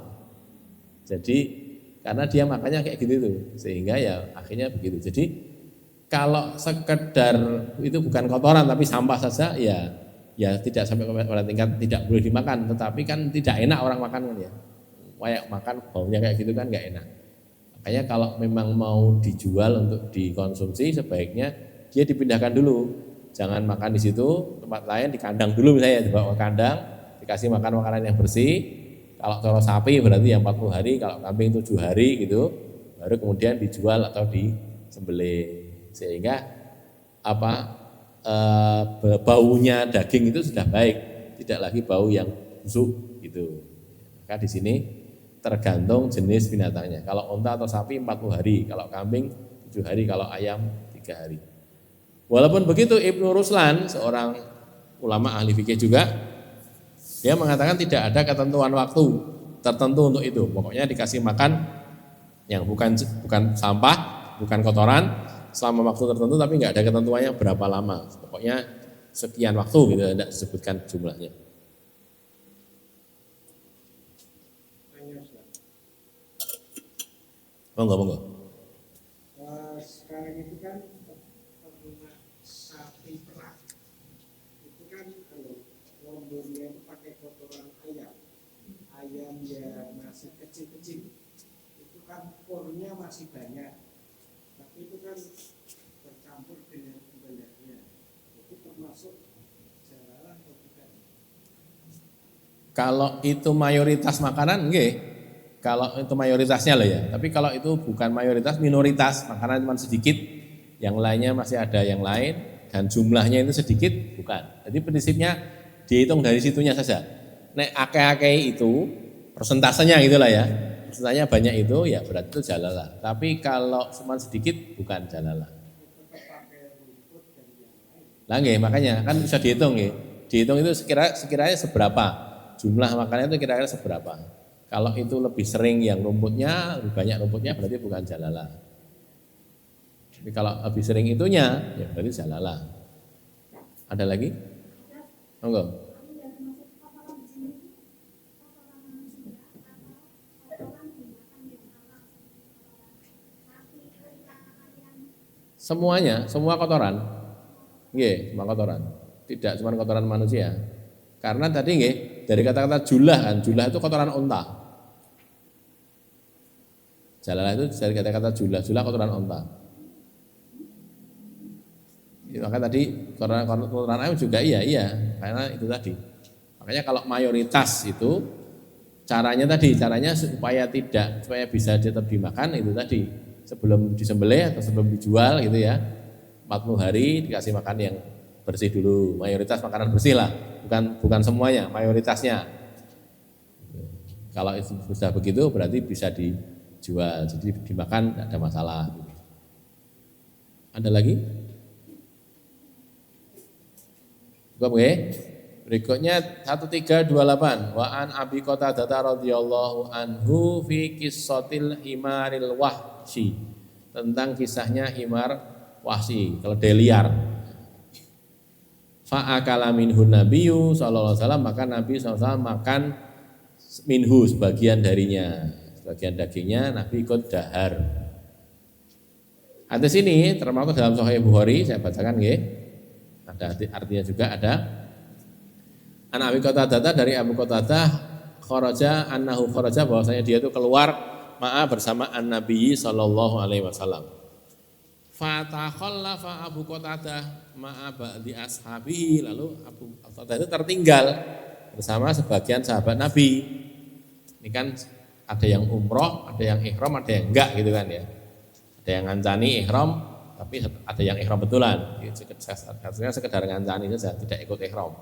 Jadi karena dia makannya kayak gitu tuh, sehingga ya akhirnya begitu. Jadi kalau sekedar itu bukan kotoran tapi sampah saja ya tidak sampai pada tingkat tidak boleh dimakan, tetapi kan tidak enak orang makan kan ya. Kayak makan baunya kayak gitu kan nggak enak. Makanya kalau memang mau dijual untuk dikonsumsi sebaiknya dia dipindahkan dulu. Jangan makan di situ, tempat lain di kandang dulu misalnya, dibawa ke kandang, dikasih makan makanan yang bersih. Kalau coro sapi berarti yang 40 hari, kalau kambing 7 hari gitu, baru kemudian dijual atau disembelih. Sehingga baunya daging itu sudah baik, tidak lagi bau yang busuk gitu. Maka di sini tergantung jenis binatangnya. Kalau unta atau sapi 40 hari, kalau kambing 7 hari, kalau ayam 3 hari. Walaupun begitu Ibnu Ruslan, seorang ulama ahli fikih juga, dia mengatakan tidak ada ketentuan waktu tertentu untuk itu. Pokoknya dikasih makan yang bukan sampah, bukan kotoran selama waktu tertentu, tapi nggak ada ketentuannya berapa lama. Pokoknya sekian waktu gitu, tidak disebutkan jumlahnya. Monggo. Sekarang itu kan peternak sapi perah itu kan lombongnya itu pakai kotoran ayam yang masih kecil-kecil, itu kan pornya masih banyak, tapi itu kan bercampur dengan banyaknya, itu termasuk jalalah atau bukan? Kalau itu mayoritas makanan enggak. Kalau itu mayoritasnya loh ya, tapi kalau itu bukan mayoritas, minoritas, makanan cuma sedikit, yang lainnya masih ada yang lain, dan jumlahnya itu sedikit, bukan. Jadi prinsipnya dihitung dari situnya saja. Nek akeh-akeh itu, persentasenya gitulah ya, persentasenya banyak itu, ya berarti itu jalalah. Tapi kalau cuma sedikit, bukan jalalah. Lah nggih, makanya kan bisa dihitung nggih. Dihitung itu sekiranya seberapa, jumlah makannya itu kira-kira seberapa. Kalau itu lebih sering yang rumputnya, lebih banyak rumputnya berarti bukan jalalah. Tapi kalau lebih sering itunya, ya berarti jalalah. Ada lagi? Monggo. Semuanya, semua kotoran. Nggih, semua kotoran. Tidak cuma kotoran manusia. Karena tadi nggih, dari kata-kata julah kan, julah itu kotoran unta. Jalalah itu dari kata-kata julah kotoran unta. Maka tadi kotoran ayam juga iya, karena itu tadi. Makanya kalau mayoritas itu caranya supaya bisa tetap dimakan itu tadi. Sebelum disembelih atau sebelum dijual gitu ya. 40 hari dikasih makan yang bersih dulu, mayoritas makanan bersih lah, bukan semuanya, mayoritasnya. Kalau itu sudah begitu berarti bisa dijual, jadi dimakan tidak ada masalah. Ada lagi? Cukup nggih? Berikutnya 1328 wa an Abi Qatadah radhiyallahu anhu fi qissatil himaril wahsy, tentang kisahnya himar wahsy, keledai liar. Fa'akala minhu nabiyyu sallallahu alaihi wasallam, maka Nabi SAW makan minhu sebagian darinya, sebagian dagingnya Nabi ikut dahar. Hadis ini termasuk dalam Sahih Bukhari, saya bacakan nggih. Ada artinya juga ada. An Abi Qatadah, dari Abu Qatadah, kharaja annahu kharaja, bahwasanya dia itu keluar bersama an-Nabi sallallahu alaihi wasallam. Fatakhallafa Abu Qatadah ma'a ba'di ashabihi, lalu Abu Qatadah itu tertinggal bersama sebagian sahabat Nabi. Ini kan ada yang umroh, ada yang ihram, ada yang enggak gitu kan ya. Ada yang ngancani ihram, tapi ada yang ihram betulan. Sekedar ngancani saja, tidak ikut ihram.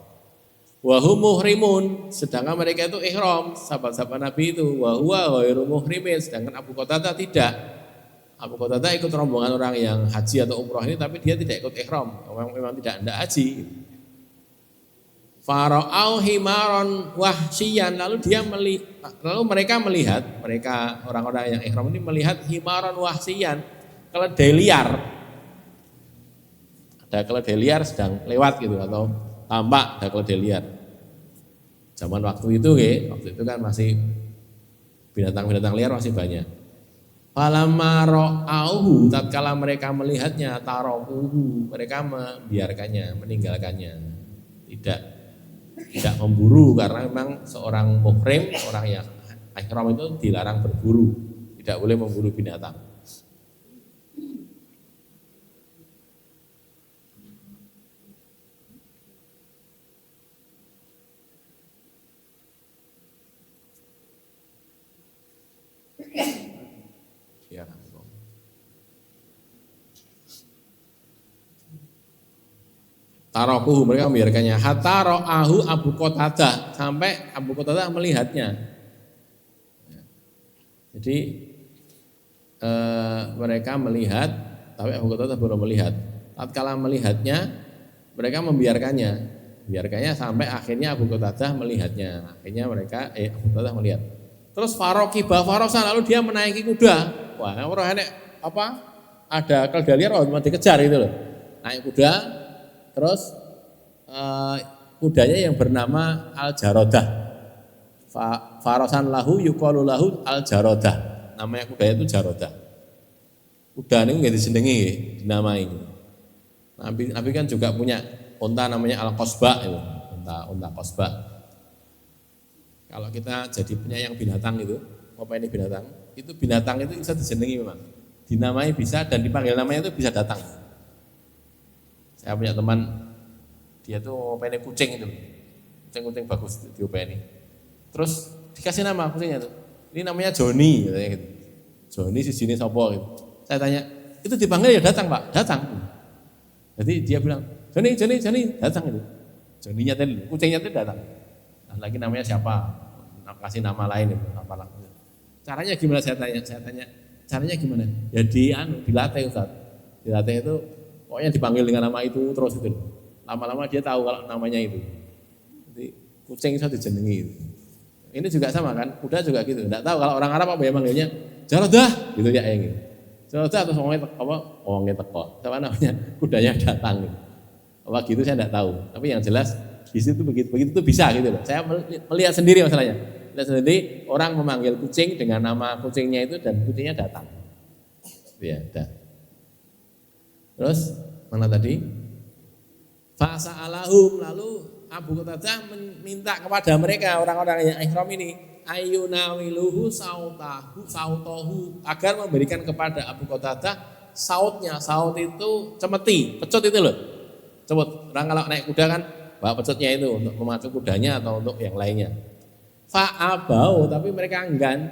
Wa hum muhrimun, sedangkan mereka itu ihram, sahabat-sahabat Nabi itu. Wa huwa ghairu muhrimin, sedangkan Abu Qatadah tidak. Abu Qatadah ikut rombongan orang yang haji atau umroh ini, tapi dia tidak ikut ihram, memang tidak hendak haji. Fara'au himaron wahsyian, lalu mereka melihat, mereka orang-orang yang ihram ini melihat himaron wahsyian, keledai liar. Ada keledai liar sedang lewat gitu, atau tampak ada keledai liar. Zaman waktu itu kan masih binatang-binatang liar masih banyak. Falamma ra'auhu, tatkala mereka melihatnya, tarokuhu, mereka membiarkannya, meninggalkannya. Tidak memburu, karena memang seorang muhrim, orang yang ihram itu dilarang berburu, tidak boleh memburu binatang. Ya. Tarokuhu, mereka membiarkannya. Hatta ra'ahu Abu Qatadah, sampai Abu Qatadah melihatnya. Jadi mereka melihat, tapi Abu Qatadah belum melihat. Tatkala melihatnya, mereka membiarkannya sampai akhirnya Abu Qatadah melihatnya. Akhirnya Abu Qatadah melihat. Terus farokiba farosan, lalu dia menaiki kuda. Wah, orang ada keledai liar, cuma dikejar gitu loh. Naik kuda, terus kudanya yang bernama Al-Jarodah. Farosan lahu yuqalu lahu Al-Jarodah. Namanya kudanya itu Jarodah. Kuda ini nggak disendengi, dinamai. Nabi kan juga punya unta namanya Al-Qasba itu, unta Qasba. Kalau kita jadi penyayang binatang itu, ini binatang itu bisa disendengi memang. Dinamai bisa, dan dipanggil namanya itu bisa datang. Saya punya teman, dia tuh pengen kucing itu, kucing bagus diopeni. Terus dikasih nama kucingnya tuh, ini namanya Joni, katanya gitu. Joni si sini sopo gitu. Saya tanya, itu dipanggil ya datang Pak, datang. Jadi dia bilang, Joni datang itu. Joninya tadi, kucingnya tadi datang. Nah, lagi namanya siapa? Kasih nama lain itu, apalah. Caranya gimana saya tanya, caranya gimana? Jadi dilatih Ustaz. Dilatih itu pokoknya dipanggil dengan nama itu terus itu. Lama-lama dia tahu kalau namanya itu. Jadi kucing bisa dijenengi itu. Ini juga sama kan, kuda juga gitu. Enggak tahu kalau orang Arab apa ya manggilnya Jarodah gitu ya gitu. Jarodah atau wongnya teko. Apa namanya? Kudanya datang gitu. Apa gitu saya enggak tahu. Tapi yang jelas di situ begitu tuh bisa gitu loh. Saya melihat sendiri masalahnya. Lihat sendiri orang memanggil kucing dengan nama kucingnya itu dan kucingnya datang. Ya, dah. Terus mana tadi? Fasa'alahum, lalu Abu Qatadah meminta kepada mereka orang-orang yang ihram ini ayunawiluhu sautahu, agar memberikan kepada Abu Qatadah sautnya. Saut itu cemeti, pecut itu loh. Cepet. Orang kalau naik kuda kan bawa pecutnya itu untuk memacu kudanya atau untuk yang lainnya. Fa'abau, tapi mereka enggan.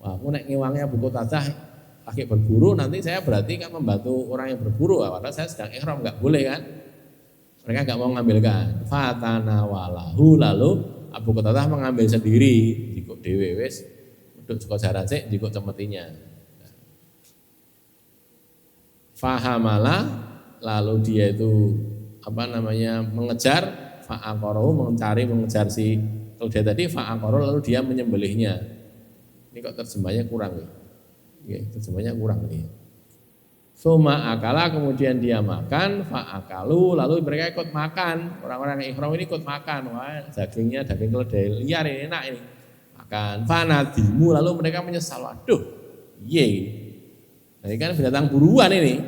Wah, aku naik ngiwangnya Abu Qatadah pakai berburu, nanti saya berarti kan membantu orang yang berburu. Padahal saya sedang ihram, enggak boleh kan? Mereka enggak mau mengambilkan. Fatana walahu, lalu Abu Qatadah mengambil sendiri. Dikuk dhewe wis untuk cukup jarak sik dikuk cemetinya. Fahamala, lalu dia itu mengejar, fa'aqarahu, mengejar si keledai tadi, fa'aqarahu, lalu dia menyembelihnya. Ini kok terjemahnya kurang ya? Terjemahnya kurang nih. Suma akala, kemudian dia makan, fa'akalu, lalu mereka ikut makan. Orang-orang yang ihram ini ikut makan. Wah, daging keledai liar ini enak ini. Makan. Fanadimu, lalu mereka menyesal. Waduh, Nah, ini kan binatang buruan ini.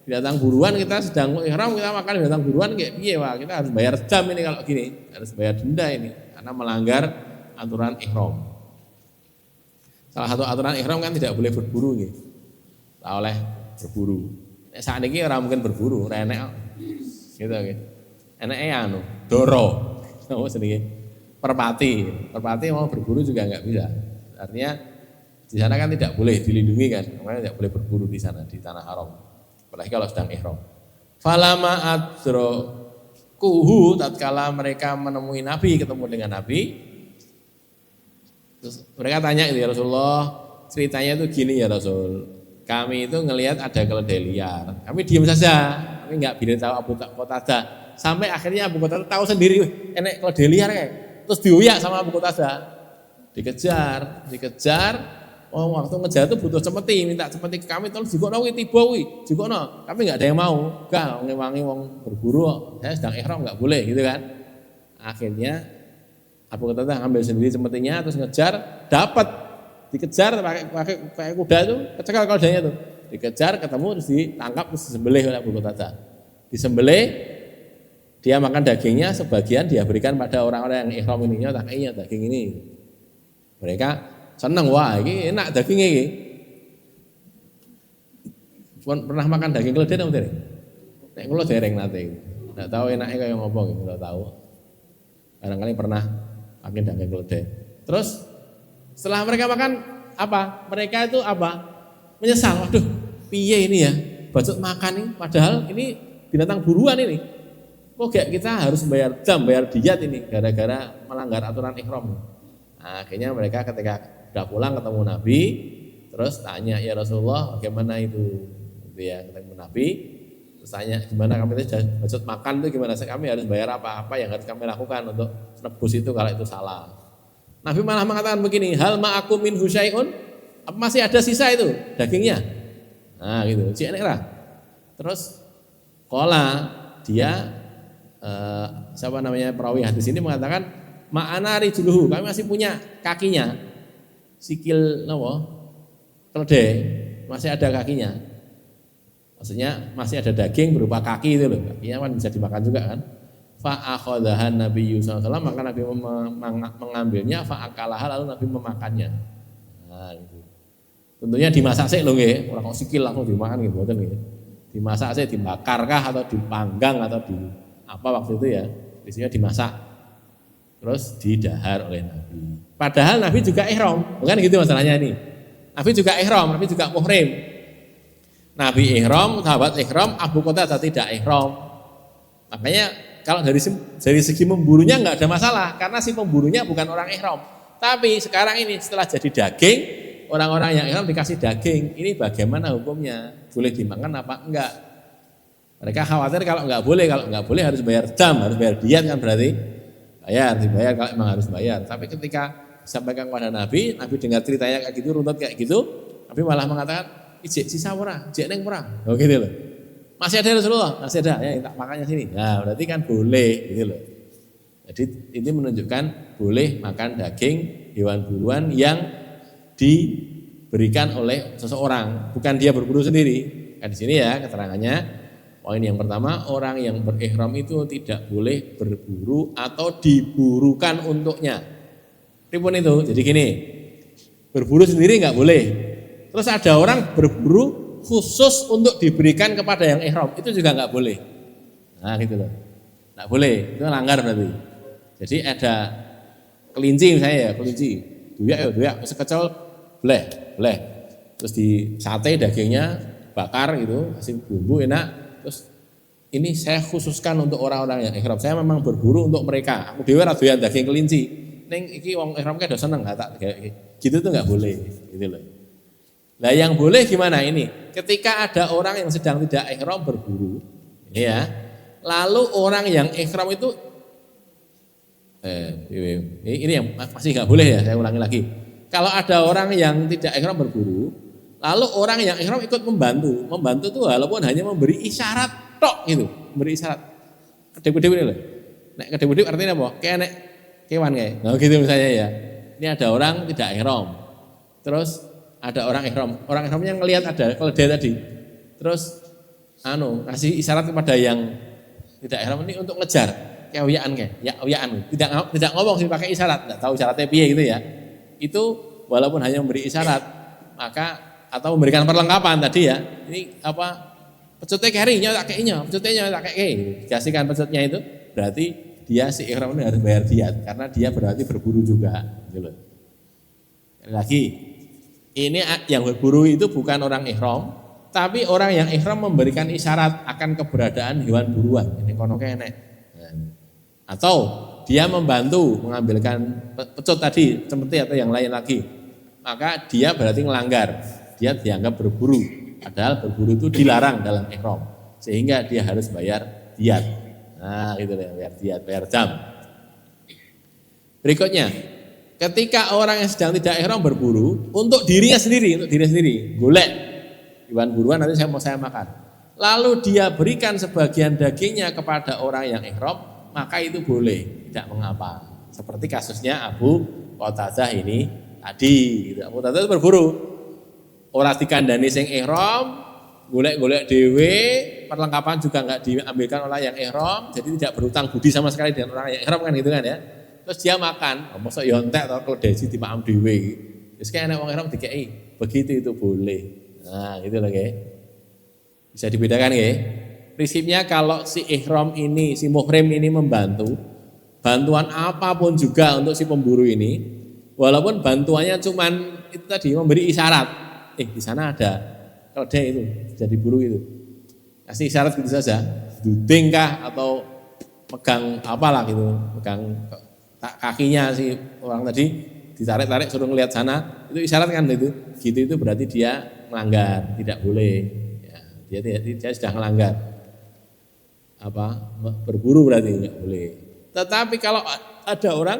Binatang buruan, kita sedang ihram, kita makan binatang buruan kayak piye, wah, kita harus bayar jam ini kalau gini. Harus bayar denda ini karena melanggar aturan ihram. Salah satu aturan ihram kan tidak boleh berburu gitu. Tak oleh berburu. Saat ini orang mungkin berburu, enek gitu. Eneknya doro, apa sedikit perpati mau berburu juga nggak bisa. Artinya di sana kan tidak boleh dilindungi kan, makanya tidak boleh berburu di sana di tanah haram. Apalagi kalau sedang ihram. Falama kuhu tatkala mereka menemui Nabi, ketemu dengan Nabi. Terus mereka tanya gitu, ya Rasulullah, ceritanya itu gini ya Rasul. Kami itu ngelihat ada keledai liar. Kami diam saja. Kami nggak beritahu Abu Qatadah. Sampai akhirnya Abu Qatadah tahu sendiri, enek keledai liar kayak. Terus diuyak sama Abu Qatadah. Dikejar. Oh, waktu ngejar itu butuh cemeti, minta cemeti ke kami, tolong jikono tiba wi, jikono. Kami nggak ada yang mau. Enggak, ngewangi wong berburu. Saya sedang ihram nggak boleh gitu kan. Akhirnya Abu Qatadah ambil sendiri cemetinya, terus ngejar, dapat, dikejar pakai kuda itu, kecekal keledainya itu, dikejar, ketemu, terus ditangkap, terus disembelih oleh Abu Qatadah. Disembelih, dia makan dagingnya, sebagian dia berikan pada orang-orang yang ihram ininya, takainya daging ini. Mereka senang, wah ini enak dagingnya ini. Pernah makan daging keledai atau tidak? Nek kula dereng nate. Enggak tahu enaknya kayak ngopo gitu, enggak tahu. Barangkali pernah makan daging keledai. Terus setelah mereka makan apa? Mereka itu apa? Menyesal. Waduh, piye ini ya? Bacot makan ini, padahal ini binatang buruan ini. Kok kita harus bayar jam, bayar diat ini gara-gara melanggar aturan ihram. Nah, akhirnya mereka ketika udah pulang ketemu Nabi, terus tanya, ya Rasulullah, bagaimana itu? Gitu ya, ketemu Nabi, terus tanya gimana kami itu bacot makan itu gimana? Kami harus bayar apa yang harus kami lakukan untuk nebus itu kalau itu salah. Nabi malah mengatakan begini, hal ma'akum min husyai'un? Apa masih ada sisa itu dagingnya? Nah gitu, cik lah. Terus dia siapa namanya perawi hadis ini mengatakan ma'ana rijluhu, kami masih punya kakinya, sikil keledai masih ada kakinya, maksudnya masih ada daging berupa kaki itu loh, kakinya kan bisa dimakan juga kan. Fa'akhadhahan Nabi sallallahu alaihi wasallam, maka Nabi mengambilnya, fa'akalaha, lalu Nabi memakannya. Nah gitu. Tentunya dimasak sih loh nggih, ora kok sikil langsung dimakan gitu mboten nggih. Dimasak sih, dibakarkah atau dipanggang atau di apa waktu itu ya, biasanya dimasak. Terus didahar oleh Nabi. Padahal Nabi juga ihram, bukan gitu masalahnya ini. Nabi juga ihram, Nabi juga muhrim. Nabi ihram, sahabat ihram, Abu Qatadah tidak ihram. Makanya kalau dari segi memburunya nggak ada masalah, karena si pemburunya bukan orang ihram. Tapi sekarang ini setelah jadi daging, orang-orang yang ihram dikasih daging, ini bagaimana hukumnya? Boleh dimakan apa enggak? Mereka khawatir kalau nggak boleh harus bayar jam, harus bayar diat kan berarti dibayar kalau memang harus bayar. Tapi ketika disampaikan kepada Nabi dengar ceritanya kayak gitu, runtut kayak gitu, Nabi malah mengatakan, ijek sisa ora, ijek neng ora. Oh gitu loh. Masih ada Rasulullah, masih ada, ya tak makannya sini. Nah berarti kan boleh gitu loh. Jadi ini menunjukkan boleh makan daging hewan buruan yang diberikan oleh seseorang, bukan dia berburu sendiri. Kan di sini ya keterangannya. Poin yang pertama, orang yang berihram itu tidak boleh berburu atau diburukan untuknya. Pripun itu? Jadi gini, berburu sendiri nggak boleh. Terus ada orang berburu khusus untuk diberikan kepada yang ihram, itu juga nggak boleh. Nah gitu loh, nggak boleh, itu langgar berarti. Jadi ada kelinci misalnya ya, kelinci, duyak, sekecil, bleh, terus di sate dagingnya bakar gitu, kasih bumbu enak. Terus ini saya khususkan untuk orang-orang yang ihram. Saya memang berburu untuk mereka. Aku dhewe ra doyan daging kelinci. Ning iki wong ihram ke do seneng enggak tak gitu tuh enggak boleh, gitu loh. Lah yang boleh gimana ini? Ketika ada orang yang sedang tidak ihram berburu, ya. Lalu orang yang ihram itu ini yang masih enggak boleh ya, saya ulangi lagi. Kalau ada orang yang tidak ihram berburu, lalu orang yang ihram ikut membantu itu walaupun hanya memberi isyarat tok gitu, memberi isyarat. Kedip-kedip ini loh. Nek kedip-kedip artinya apa? Kayak nek kewan kayak. Nah gitu misalnya ya. Ini ada orang tidak ihram. Terus ada orang ihram. Orang ihramnya ngelihat ada keledai tadi. Terus kasih isyarat kepada yang tidak ihram ini untuk ngejar. Kayak uyaan. Tidak ngomong sih pakai isyarat, enggak tahu isyaratnya piye gitu ya. Itu walaupun hanya memberi isyarat, maka atau memberikan perlengkapan tadi ya, ini apa pecutnya kerinya tak kayaknya, pecutnya tak kayak, dikasihkan pecutnya itu, berarti dia si ihram ini harus bayar diat, karena dia berarti berburu juga, gitu. Lagi, ini yang berburu itu bukan orang ihram, tapi orang yang ihram memberikan isyarat akan keberadaan hewan buruan, ini kono kene. Nah, Atau dia membantu mengambilkan pecut tadi, cemeti atau yang lain lagi, maka dia berarti melanggar, dia dianggap berburu. Padahal berburu itu dilarang dalam ihram, sehingga dia harus bayar diat. Nah, gitu ya, bayar diat, bayar dam. Berikutnya, ketika orang yang sedang tidak ihram berburu untuk dirinya sendiri, golek hewan buruan nanti saya makan. Lalu dia berikan sebagian dagingnya kepada orang yang ihram, maka itu boleh, tidak mengapa. Seperti kasusnya Abu Qatadah ini tadi, gitu. Abu Qatadah berburu, orang dikandani sing ihram, golek-golek dhewe, perlengkapan juga enggak diambilkan oleh yang ihram, jadi tidak berutang budi sama sekali dengan orang yang ihram kan gitu kan ya. Terus dia makan, mosok yo entek to keledai dimakam dhewe. Wis kaya nek wong ihram dikeki, begitu itu boleh. Nah, gitu loh nggih. Bisa dibedakan nggih? Prinsipnya kalau si ihram ini, si muhrim ini membantu, bantuan apapun juga untuk si pemburu ini, walaupun bantuannya cuman itu tadi memberi isyarat, di sana ada keledai itu, jadi buru itu, kasih isyarat gitu saja, duding kah atau pegang apalah gitu, pegang kakinya si orang tadi, ditarik-tarik suruh ngelihat sana, itu isyarat kan itu, gitu itu berarti dia melanggar, tidak boleh, ya, dia sudah melanggar. Berburu berarti enggak boleh. Tetapi kalau ada orang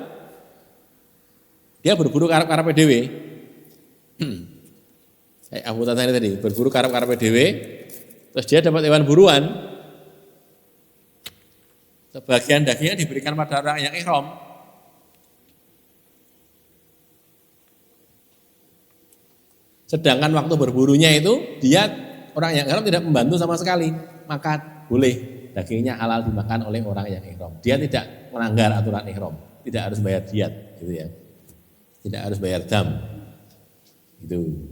dia berburu karep-karep dhewe. Kayak Abu Qatadah tadi, berburu karep-karep dhewe, terus dia dapat hewan buruan. Sebagian dagingnya diberikan pada orang yang ihram. Sedangkan waktu berburunya itu dia orang yang ihram tidak membantu sama sekali, maka boleh dagingnya halal dimakan oleh orang yang ihram. Dia tidak melanggar aturan ihram, tidak harus bayar diat, gitu ya. Tidak harus bayar dam. Gitu.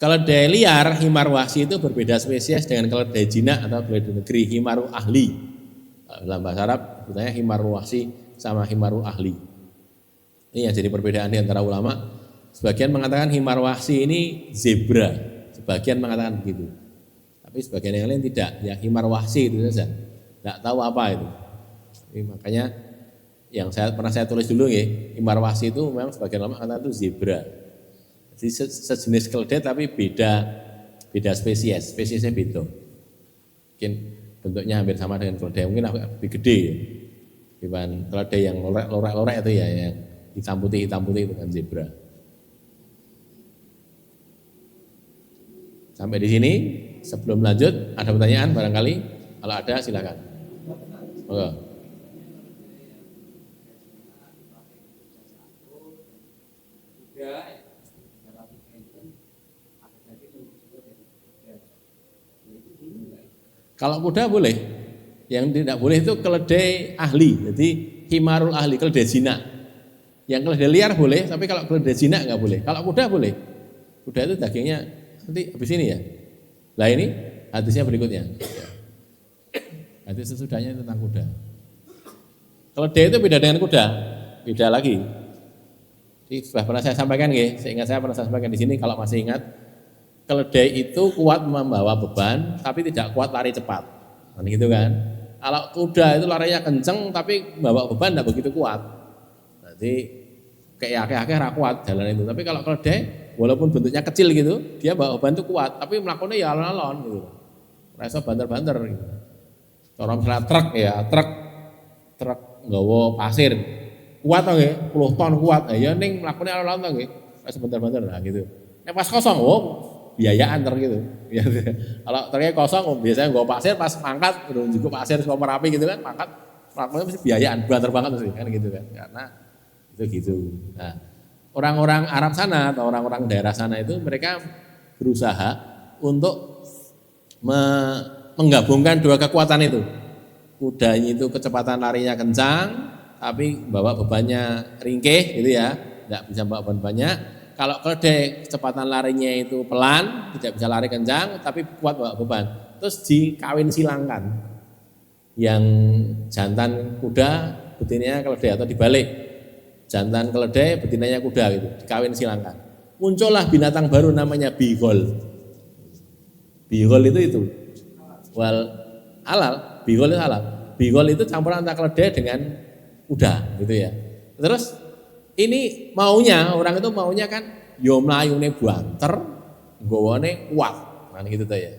Keledai liar himar wahsi itu berbeda spesies dengan keledai jinak atau keledai negeri himaru ahli. Dalam bahasa Arab sebetulnya himaru wahsi sama himaru ahli. Ini yang jadi perbedaan di antara ulama. Sebagian mengatakan himar wahsi ini zebra, sebagian mengatakan begitu. Tapi sebagian yang lain tidak, ya himar wahsi itu saja, tidak tahu apa itu. Jadi, makanya yang pernah saya tulis dulu ya, himar wahsi itu memang sebagian ulama kata itu zebra. Jadi sejenis keledai tapi beda spesiesnya beda. Mungkin bentuknya hampir sama dengan keledai, mungkin lebih gede. Hewan keledai yang lorek itu ya, yang hitam putih itu kan zebra. Sampai di sini. Sebelum lanjut, ada pertanyaan barangkali? Kalau ada silakan. Oh. Kalau kuda boleh. Yang tidak boleh itu keledai ahli. Jadi himarul ahli, keledai jinak. Yang keledai liar boleh, tapi kalau keledai jinak enggak boleh. Kalau kuda boleh. Kuda itu dagingnya nanti habis ini ya. Lah ini hadisnya berikutnya. Hadis sesudahnya tentang kuda. Keledai itu beda dengan kuda, beda lagi. Ini sudah pernah saya sampaikan nggih, seingat saya pernah saya sampaikan di sini kalau masih ingat. Keledai itu kuat membawa beban tapi tidak kuat lari cepat. Kan gitu kan? Kalau kuda itu larinya kenceng tapi membawa beban tidak begitu kuat. Jadi kayak akeh-akeh ra kuat jalan itu. Tapi kalau keledai walaupun bentuknya kecil gitu, dia bawa beban itu kuat, tapi melakukannya ya alon-alon gitu. Rasa banter-banter gitu. Cara misalnya truk nggawa pasir. Kuat to nggih, 10 ton kuat. Ya ning mlakukannya alon-alon to nggih. Rasa banter-banter nah gitu. Nek pas kosong biayaan gitu. Kalau truknya kosong biasanya nggawa pasir pas mangkat juga pasir sama Merapi gitu kan, mangkat mlakukannya mesti biayaan banter banget sih kan gitu kan. Karena itu gitu. Nah, orang-orang Arab sana atau orang-orang daerah sana itu mereka berusaha untuk menggabungkan dua kekuatan itu. Kudanya itu kecepatan larinya kencang, tapi bawa bebannya ringkih gitu ya, tidak bisa bawa beban banyak. Kalau keledai kecepatan larinya itu pelan, tidak bisa lari kencang, tapi kuat bawa beban. Terus dikawin silangkan, yang jantan kuda betinanya keledai atau dibalik. Jantan keledai, betinanya kuda gitu, dikawin silangkan. Muncullah binatang baru namanya bihol. Bihol itu. Wal halal, bihol itu halal. Bigol itu campuran antara keledai dengan kuda gitu ya. Terus ini maunya, orang itu maunya kan yo mlayune banter, nggawane kuat. Kan gitu tuh ya.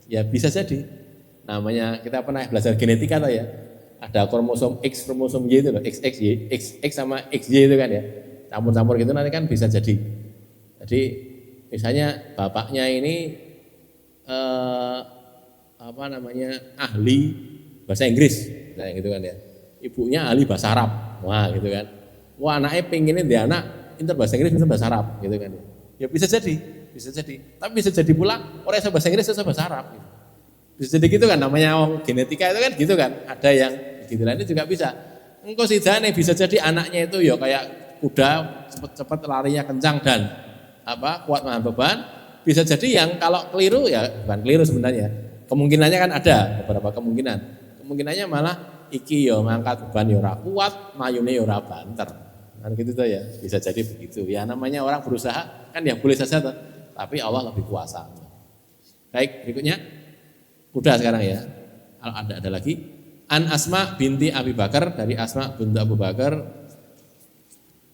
Ya bisa jadi. Namanya kita pernah belajar genetika tuh ya. Ada kromosom X, kromosom Y itu loh, XXY, XX sama XY itu kan ya. Campur-campur gitu nanti kan bisa jadi. Jadi misalnya bapaknya ini ahli bahasa Inggris, kayak gitu kan ya. Ibunya ahli bahasa Arab, wah gitu kan. Wah anaknya pengennya dia anak pintar bahasa Inggris, pintar bahasa Arab, gitu kan. Ya bisa jadi, bisa jadi. Tapi bisa jadi pula orang yang bahasa Inggris, bisa bahasa Arab. Gitu. Bisa jadi gitu kan, namanya genetika itu kan gitu kan. Ada yang gitu lah, ini juga bisa. Engkau sidane bisa jadi anaknya itu ya kayak kuda cepat-cepat larinya kencang dan kuat menahan beban. Bisa jadi yang kalau keliru ya bukan keliru sebenarnya. Kemungkinannya kan ada beberapa kemungkinan. Kemungkinannya malah iki yo ngangkat beban yo ora kuat, mayune yo ora banter. Kan gitu tuh ya. Bisa jadi begitu. Ya namanya orang berusaha kan ya boleh saja tuh. Tapi Allah lebih kuasa. Baik, berikutnya kuda sekarang ya. Kalau ada lagi. An Asma binti Abi Bakar, dari Asma binti Abu Bakar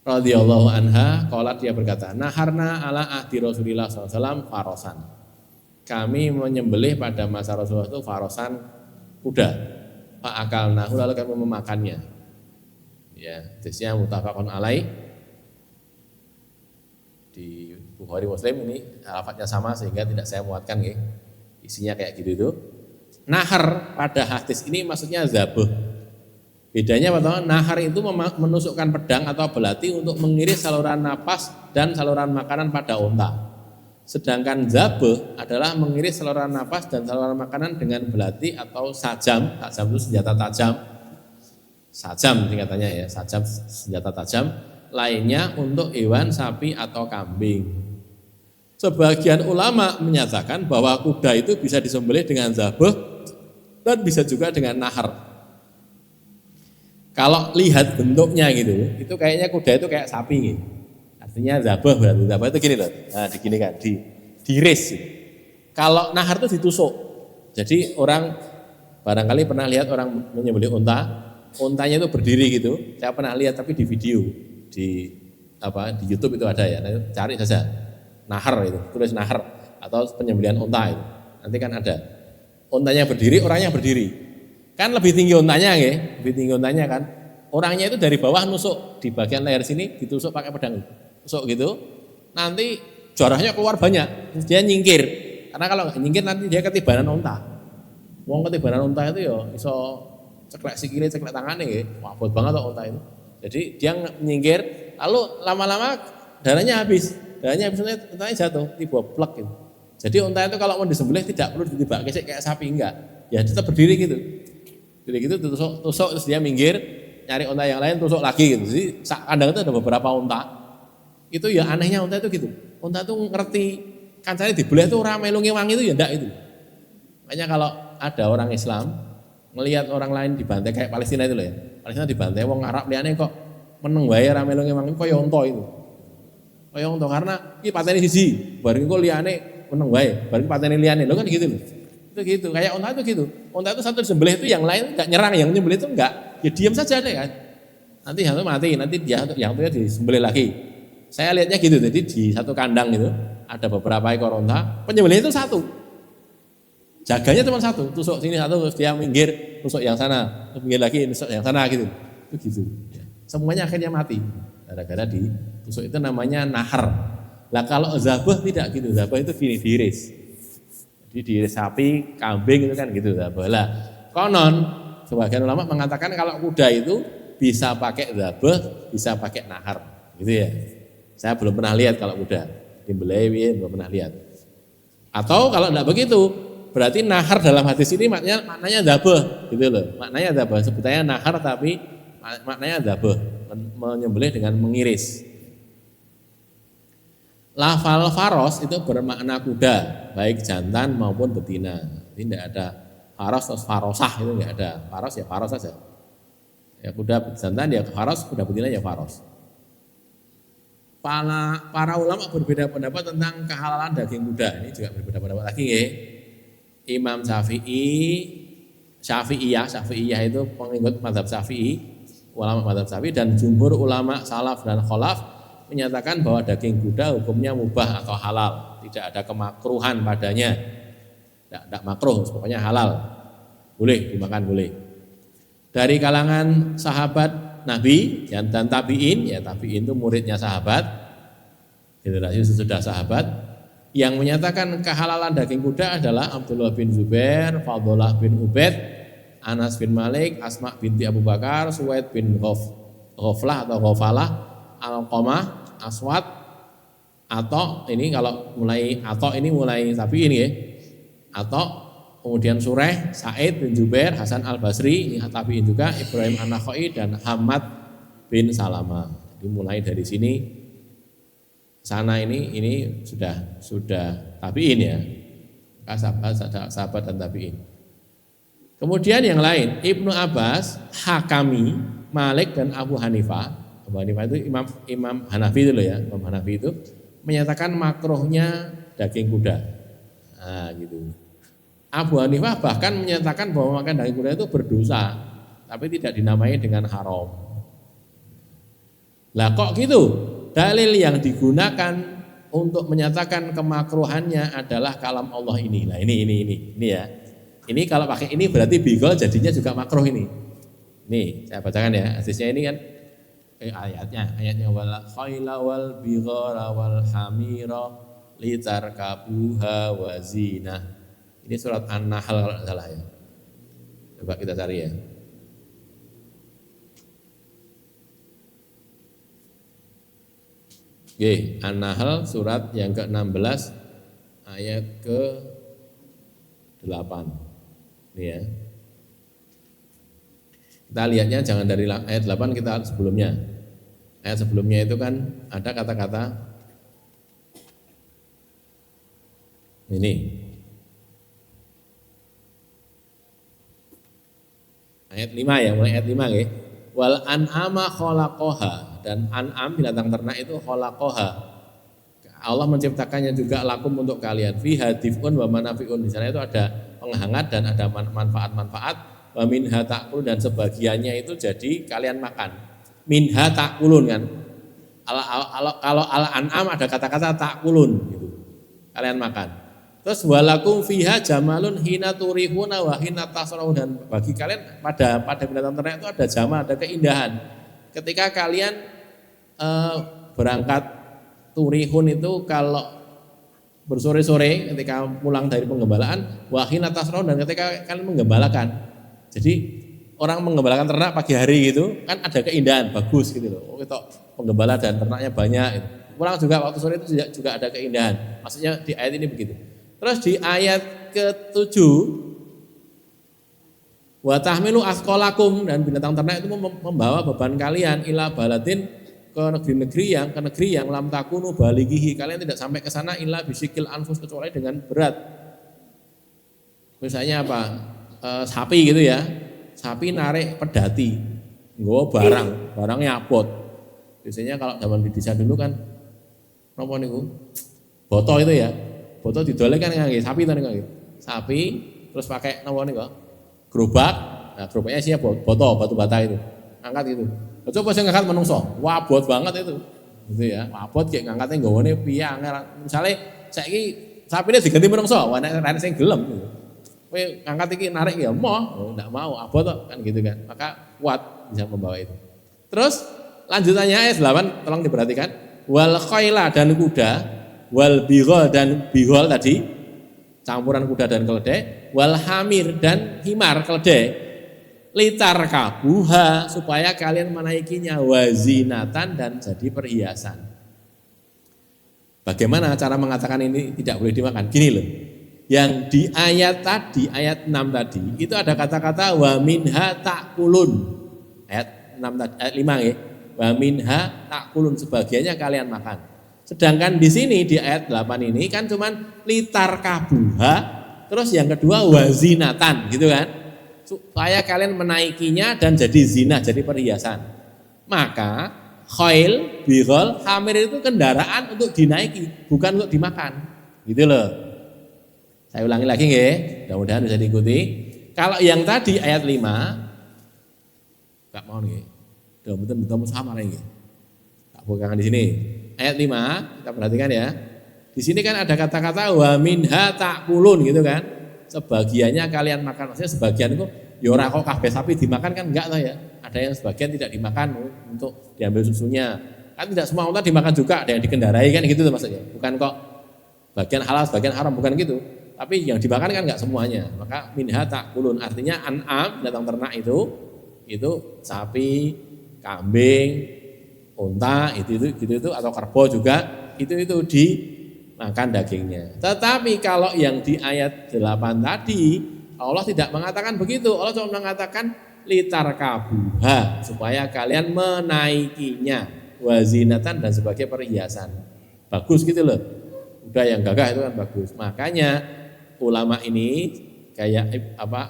radhiyallahu anha, qalat, dia berkata, naharna ala ahdi Rasulillah SAW farosan. Kami menyembelih pada masa Rasulullah itu farosan kuda. Fa'akalnahu, lalu kami memakannya. Ya, hadisnya muttafaqun alaih. Di Bukhari Muslim ini lafadznya sama sehingga tidak saya muatkan ya. Isinya kayak gitu itu. Nahar pada hadis ini maksudnya zabuh. Bedanya apa teman? Nahar itu menusukkan pedang atau belati untuk mengiris saluran napas dan saluran makanan pada unta. Sedangkan zabuh adalah mengiris saluran napas dan saluran makanan dengan belati atau sajam. Sajam itu senjata tajam. Sajam tingkatannya ya, sajam senjata tajam. Lainnya untuk hewan sapi atau kambing. Sebagian ulama menyatakan bahwa kuda itu bisa disembelih dengan zabuh dan bisa juga dengan nahar. Kalau lihat bentuknya gitu, itu kayaknya kuda itu kayak sapi gitu. Artinya zabuh berarti zabuh itu gini loh. Nah, digini kan, diiris. Gitu. Kalau nahar itu ditusuk. Jadi orang barangkali pernah lihat orang menyembelih unta, untanya itu berdiri gitu. Saya pernah lihat tapi di video di YouTube itu ada ya. Nanti cari saja. Nahar itu, tulis nahar atau penyembelihan unta itu. Nanti kan ada. Untanya berdiri, orangnya berdiri. Kan lebih tinggi untanya ya, lebih tinggi untanya kan. Orangnya itu dari bawah nusuk di bagian leher sini ditusuk pakai pedang. Tusuk gitu. Nanti darahnya keluar banyak. Terus dia nyingkir. Karena kalau nyingkir nanti dia ketibanan unta. Wong ketibanan unta itu ya iso ceklek sikile, ceklek tangannya ya. Wah, buat banget tuh unta itu. Jadi dia nyingkir, lalu lama-lama darahnya habis. Darahnya habis untanya jatuh, tiba plek gitu. Jadi unta itu kalau mau disembelih tidak perlu ditibak kayak sapi, enggak. Ya tetap berdiri gitu. Jadi gitu tusuk terus dia minggir, nyari unta yang lain tusuk lagi gitu. Jadi kandang itu ada beberapa unta. Itu ya anehnya unta itu gitu. Unta itu ngerti kancane dibelah itu ora melu ngewangi itu ya ndak itu. Makanya kalau ada orang Islam melihat orang lain dibantai kayak Palestina itu loh ya. Palestina dibantai wong Arab liyane kok meneng wae ora melu ngewangi kaya unta itu. Kaya unta karena iki patene siji, bareng kok liyane meneng wae, bareng patene liyane lho kan gitu loh. Itu gitu, kayak unta itu gitu. Unta itu satu disembelih itu yang lain enggak nyerang, yang nyembelih itu enggak. Ya diam saja deh kan. Nanti yang itu mati, nanti dia yang itu disembelih lagi. Saya lihatnya gitu, jadi di satu kandang itu ada beberapa ekor unta, penyembelih itu satu. Jaganya cuma satu, tusuk sini satu, terus dia minggir, tusuk yang sana, terus minggir lagi, tusuk yang sana gitu. Itu gitu. Semuanya akhirnya mati. Gara-gara ditusuk itu namanya nahar. Lah kalau zabuh tidak gitu, zabuh itu gini diiris. Jadi diiris sapi, kambing itu kan gitu zabuh. Lah konon sebagian ulama mengatakan kalau kuda itu bisa pakai zabuh, bisa pakai nahar, gitu ya. Saya belum pernah lihat kalau kuda disembelih, belum pernah lihat. Atau kalau tidak begitu, berarti nahar dalam hadis ini maknanya zabuh, gitu loh. Maknanya zabuh, sebutannya nahar tapi maknanya zabuh, menyembelih dengan mengiris. Lafal faros itu bermakna kuda, baik jantan maupun betina. Ini tidak ada faros atau farosah, itu tidak ada. Faros ya faros saja. Ya kuda jantan ya faros, kuda betina ya faros. Para ulama berbeda pendapat tentang kehalalan daging kuda. Ini juga berbeda pendapat lagi ya. Imam Syafi'i Syafi'iyah itu pengikut mazhab Syafi'i, ulama mazhab Syafi'i, dan jumhur ulama salaf dan khalaf menyatakan bahwa daging kuda hukumnya mubah atau halal, tidak ada kemakruhan padanya, tidak makruh, pokoknya halal, boleh dimakan, boleh. Dari kalangan sahabat Nabi dan tabi'in, ya tabi'in itu muridnya sahabat, generasi sesudah sahabat, yang menyatakan kehalalan daging kuda adalah Abdullah bin Zubair, Fadlah bin Ubaid, Anas bin Malik, Asma binti Abu Bakar, Suwaid bin Ghaflah atau Ghafalah, Alqamah, Aswad, atau ini kalau mulai atau ini mulai tabi'in ya, atau kemudian Sureh, Sa'id bin Jubair, Hasan al-Basri, ini tabi'in juga, Ibrahim an-Nakhai, dan Hamad bin Salama. Jadi mulai dari sini sana ini sudah tabi'in ya, sahabat dan tabi'in. Kemudian yang lain, Ibnu Abbas, Hakami, Malik, dan Abu Hanifah. Abu Hanifah itu Imam Hanafi itu loh ya, Imam Hanafi itu menyatakan makruhnya daging kuda. Nah, gitu. Abu Hanifah bahkan menyatakan bahwa makan daging kuda itu berdosa, tapi tidak dinamai dengan haram. Lah kok gitu? Dalil yang digunakan untuk menyatakan kemakruhannya adalah kalam Allah ini. Nah ini ya. Ini kalau pakai ini berarti bigol jadinya juga makruh ini. Nih saya bacakan ya. Hadisnya ini kan ayatnya wal khayla wal bighara wal hamira litarkabuha wa zinah. Ini surat An-Nahl kalau tidak salah ya. Coba kita cari ya. Oke, An-Nahl surat yang ke-16 ayat ke-8. Ini ya. Kita lihatnya jangan dari ayat 8, kita sebelumnya. Ayat sebelumnya itu kan ada kata-kata ini. Ayat 5 ya, mulai ayat 5 ya. Wal an'ama khalaqaha, dan an'am binatang ternak itu khalaqaha. Allah menciptakannya juga lakum untuk kalian. Fiha dif'un wa manafi'un. Di sana itu ada penghangat dan ada manfaat-manfaat. Wa minha ta'kulun, dan sebagiannya itu jadi kalian makan. Minha ta'kulun kan. Kalau al-an'am ada kata-kata ta'kulun gitu. Kalian makan. Terus walakum fiha jamalun hina turihuna wa hina tasraun, dan bagi kalian pada binatang ternak itu ada jamal, ada keindahan. Ketika kalian berangkat turihun itu kalau bersore-sore ketika pulang dari penggembalaan, wa hina tasraun, dan ketika kalian menggembalakan. Jadi orang menggembalakan ternak pagi hari gitu kan ada keindahan, bagus gitu loh. Oh, itu penggembala dan ternaknya banyak gitu. Pulang juga waktu sore itu juga ada keindahan. Maksudnya di ayat ini begitu. Terus di ayat ke-7 wa tahmilu asqalakum, dan binatang ternak itu membawa beban kalian ila baladin, ke negeri yang lam takunu balighihi, kalian tidak sampai ke sana illa bisikil anfus, kecuali dengan berat. Misalnya apa? Sapi gitu ya. Sapi narik pedati, nggawa barangnya abot. Biasanya kalau zaman di desa dulu kan napa niku? Boto itu ya. Boto didolek kan ngangge sapi to niku. Sapi terus pakai napa niku? Gerobak. Nah, gerobaknya isinya boto, batu bata itu. Angkat itu. Coba sing ngangkat menungso. Wah, abot banget itu. Gitu ya. Abot kayak ngangkatnya nggawane piye angel. Misale saiki sapine diganti menungso, nek sing gelem gitu. Kowe ngangkat iki narik ya mau, enggak mau, abot kan gitu kan. Maka kuat bisa membawa itu. Terus lanjutannya ayat 8 tolong diperhatikan. Wal khayla, dan kuda, wal bighal, dan bighal tadi campuran kuda dan keledai, wal hamir, dan himar keledai, litar kabuha, supaya kalian menaikinya, wazinatan, dan jadi perhiasan. Bagaimana cara mengatakan ini tidak boleh dimakan? Gini loh. Yang di ayat tadi, ayat 6 tadi, itu ada kata-kata wa minha ta'kulun. Ayat 6 tadi, ayat 5 ya. Wa minha ta'kulun, sebagiannya kalian makan. Sedangkan di sini di ayat 8 ini kan cuman litar kabuha, terus yang kedua wazinatan gitu kan. Supaya kalian menaikinya dan jadi zina, jadi perhiasan. Maka khail, bighal, hamir itu kendaraan untuk dinaiki, bukan untuk dimakan. Gitu loh. Saya ulangi lagi nggih, mudah-mudahan bisa diikuti. Kalau yang tadi ayat 5, gak mau nih, udah betul-betul sama lagi. Tak bukan di sini. Ayat 5, kita perhatikan ya. Di sini kan ada kata-kata wa minha ta'kulun gitu kan. Sebagiannya kalian makan, maksudnya sebagian itu ya ora kok kabeh sapi dimakan kan enggak lah ya. Ada yang sebagian tidak dimakan untuk diambil susunya. Kan tidak semua unta dimakan juga, ada yang dikendarai kan gitu tuh maksudnya. Bukan kok bagian halal, bagian haram, bukan gitu. Tapi yang dimakan kan enggak semuanya. Maka minha ta'kulun artinya an'am, binatang ternak itu sapi, kambing, unta itu atau kerbau juga itu dimakan dagingnya. Tetapi kalau yang di ayat 8 tadi Allah tidak mengatakan begitu. Allah cuma mengatakan litar kabuha supaya kalian menaikinya wazinatan dan sebagai perhiasan. Bagus gitu loh. Udah yang gagah itu kan bagus. Makanya ulama ini kayak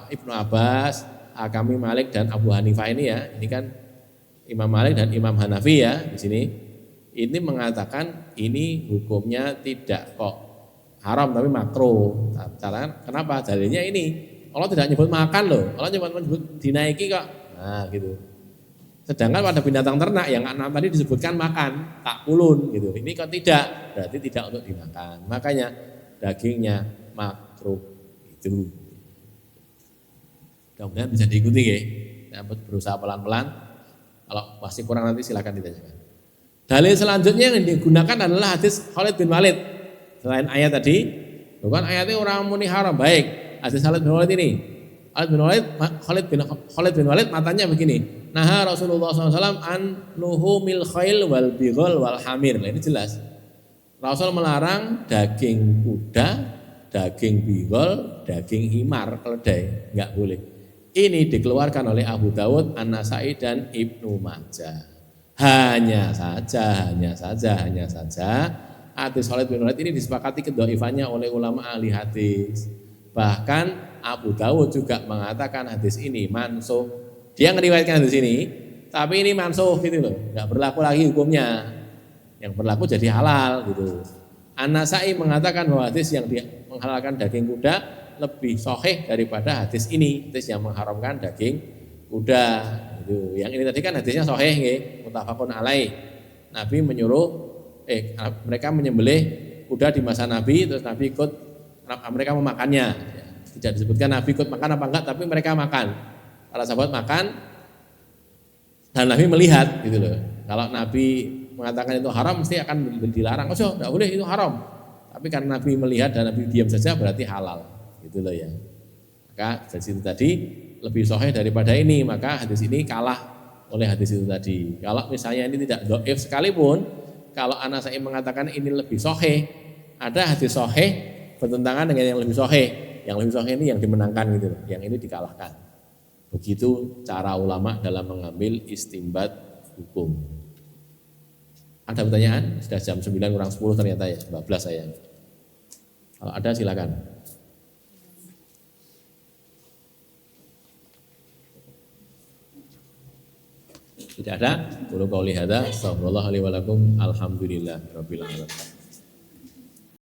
Ibnu Abbas, Hakami Malik dan Abu Hanifah ini ya, ini kan Imam Malik dan Imam Hanafi ya di sini. Ini mengatakan ini hukumnya tidak kok haram tapi makruh. Kenapa? Dalilnya ini Allah tidak nyebut makan loh, Allah cuma menyebut dinaiki kok. Nah gitu. Sedangkan pada binatang ternak yang enam tadi disebutkan makan, takulun gitu. Ini kok tidak, berarti tidak untuk dimakan. Makanya dagingnya makruh itu. Mudah-mudahan bisa diikuti ya. Dapat berusaha pelan-pelan. Kalau masih kurang nanti silakan ditanyakan. Dalil selanjutnya yang digunakan adalah hadis Khalid bin Walid. Selain ayat tadi, bukan ayatnya orang muni haram baik. Hadis Khalid bin Walid ini. Khalid bin Walid matanya begini. Nah Rasulullah SAW an luhumil khail wal bighal wal hamir. Nah, ini jelas. Rasul melarang daging kuda, daging bighal, daging himar, keledai, enggak boleh. Ini dikeluarkan oleh Abu Dawud, An-Nasai dan Ibnu Majah. Hanya saja hadis Khalid bin Walid ini disepakati kedhaifannya oleh ulama ahli hadis. Bahkan Abu Dawud juga mengatakan hadis ini mansuh. Dia ngeriwayatkan hadis ini, tapi ini mansuh gitu loh, enggak berlaku lagi hukumnya. Yang berlaku jadi halal gitu. An-Nasai mengatakan bahwa hadis yang menghalalkan daging kuda lebih sahih daripada hadis ini, hadis yang mengharamkan daging kuda. Gitu. Yang ini tadi kan hadisnya sahih nggih, muttafaqun alaih. Nabi menyuruh mereka menyembelih kuda di masa Nabi, terus Nabi ikut, mereka memakannya. Tidak disebutkan Nabi ikut makan apa enggak, tapi mereka makan. Para sahabat makan dan Nabi melihat gitu loh. Kalau Nabi mengatakan itu haram mesti akan dilarang. Oh, enggak boleh itu haram. Tapi karena Nabi melihat dan Nabi diam saja berarti halal. Gitu loh ya. Maka dari situ tadi lebih sahih daripada ini, maka hadis ini kalah oleh hadis itu tadi. Kalau misalnya ini tidak dhaif sekalipun, kalau An-Nasai mengatakan ini lebih sahih, ada hadis sahih bertentangan dengan yang lebih sahih. Yang lebih sahih ini yang dimenangkan gitu loh, yang ini dikalahkan. Begitu cara ulama dalam mengambil istimbat hukum. Ada pertanyaan? Sudah jam 9 kurang 10 ternyata ya, 12 saya. Kalau ada silakan. Tidak ada? Qulu qouli hadza, astagfirullah li wa lakum, alhamdulillah rabbil alamin.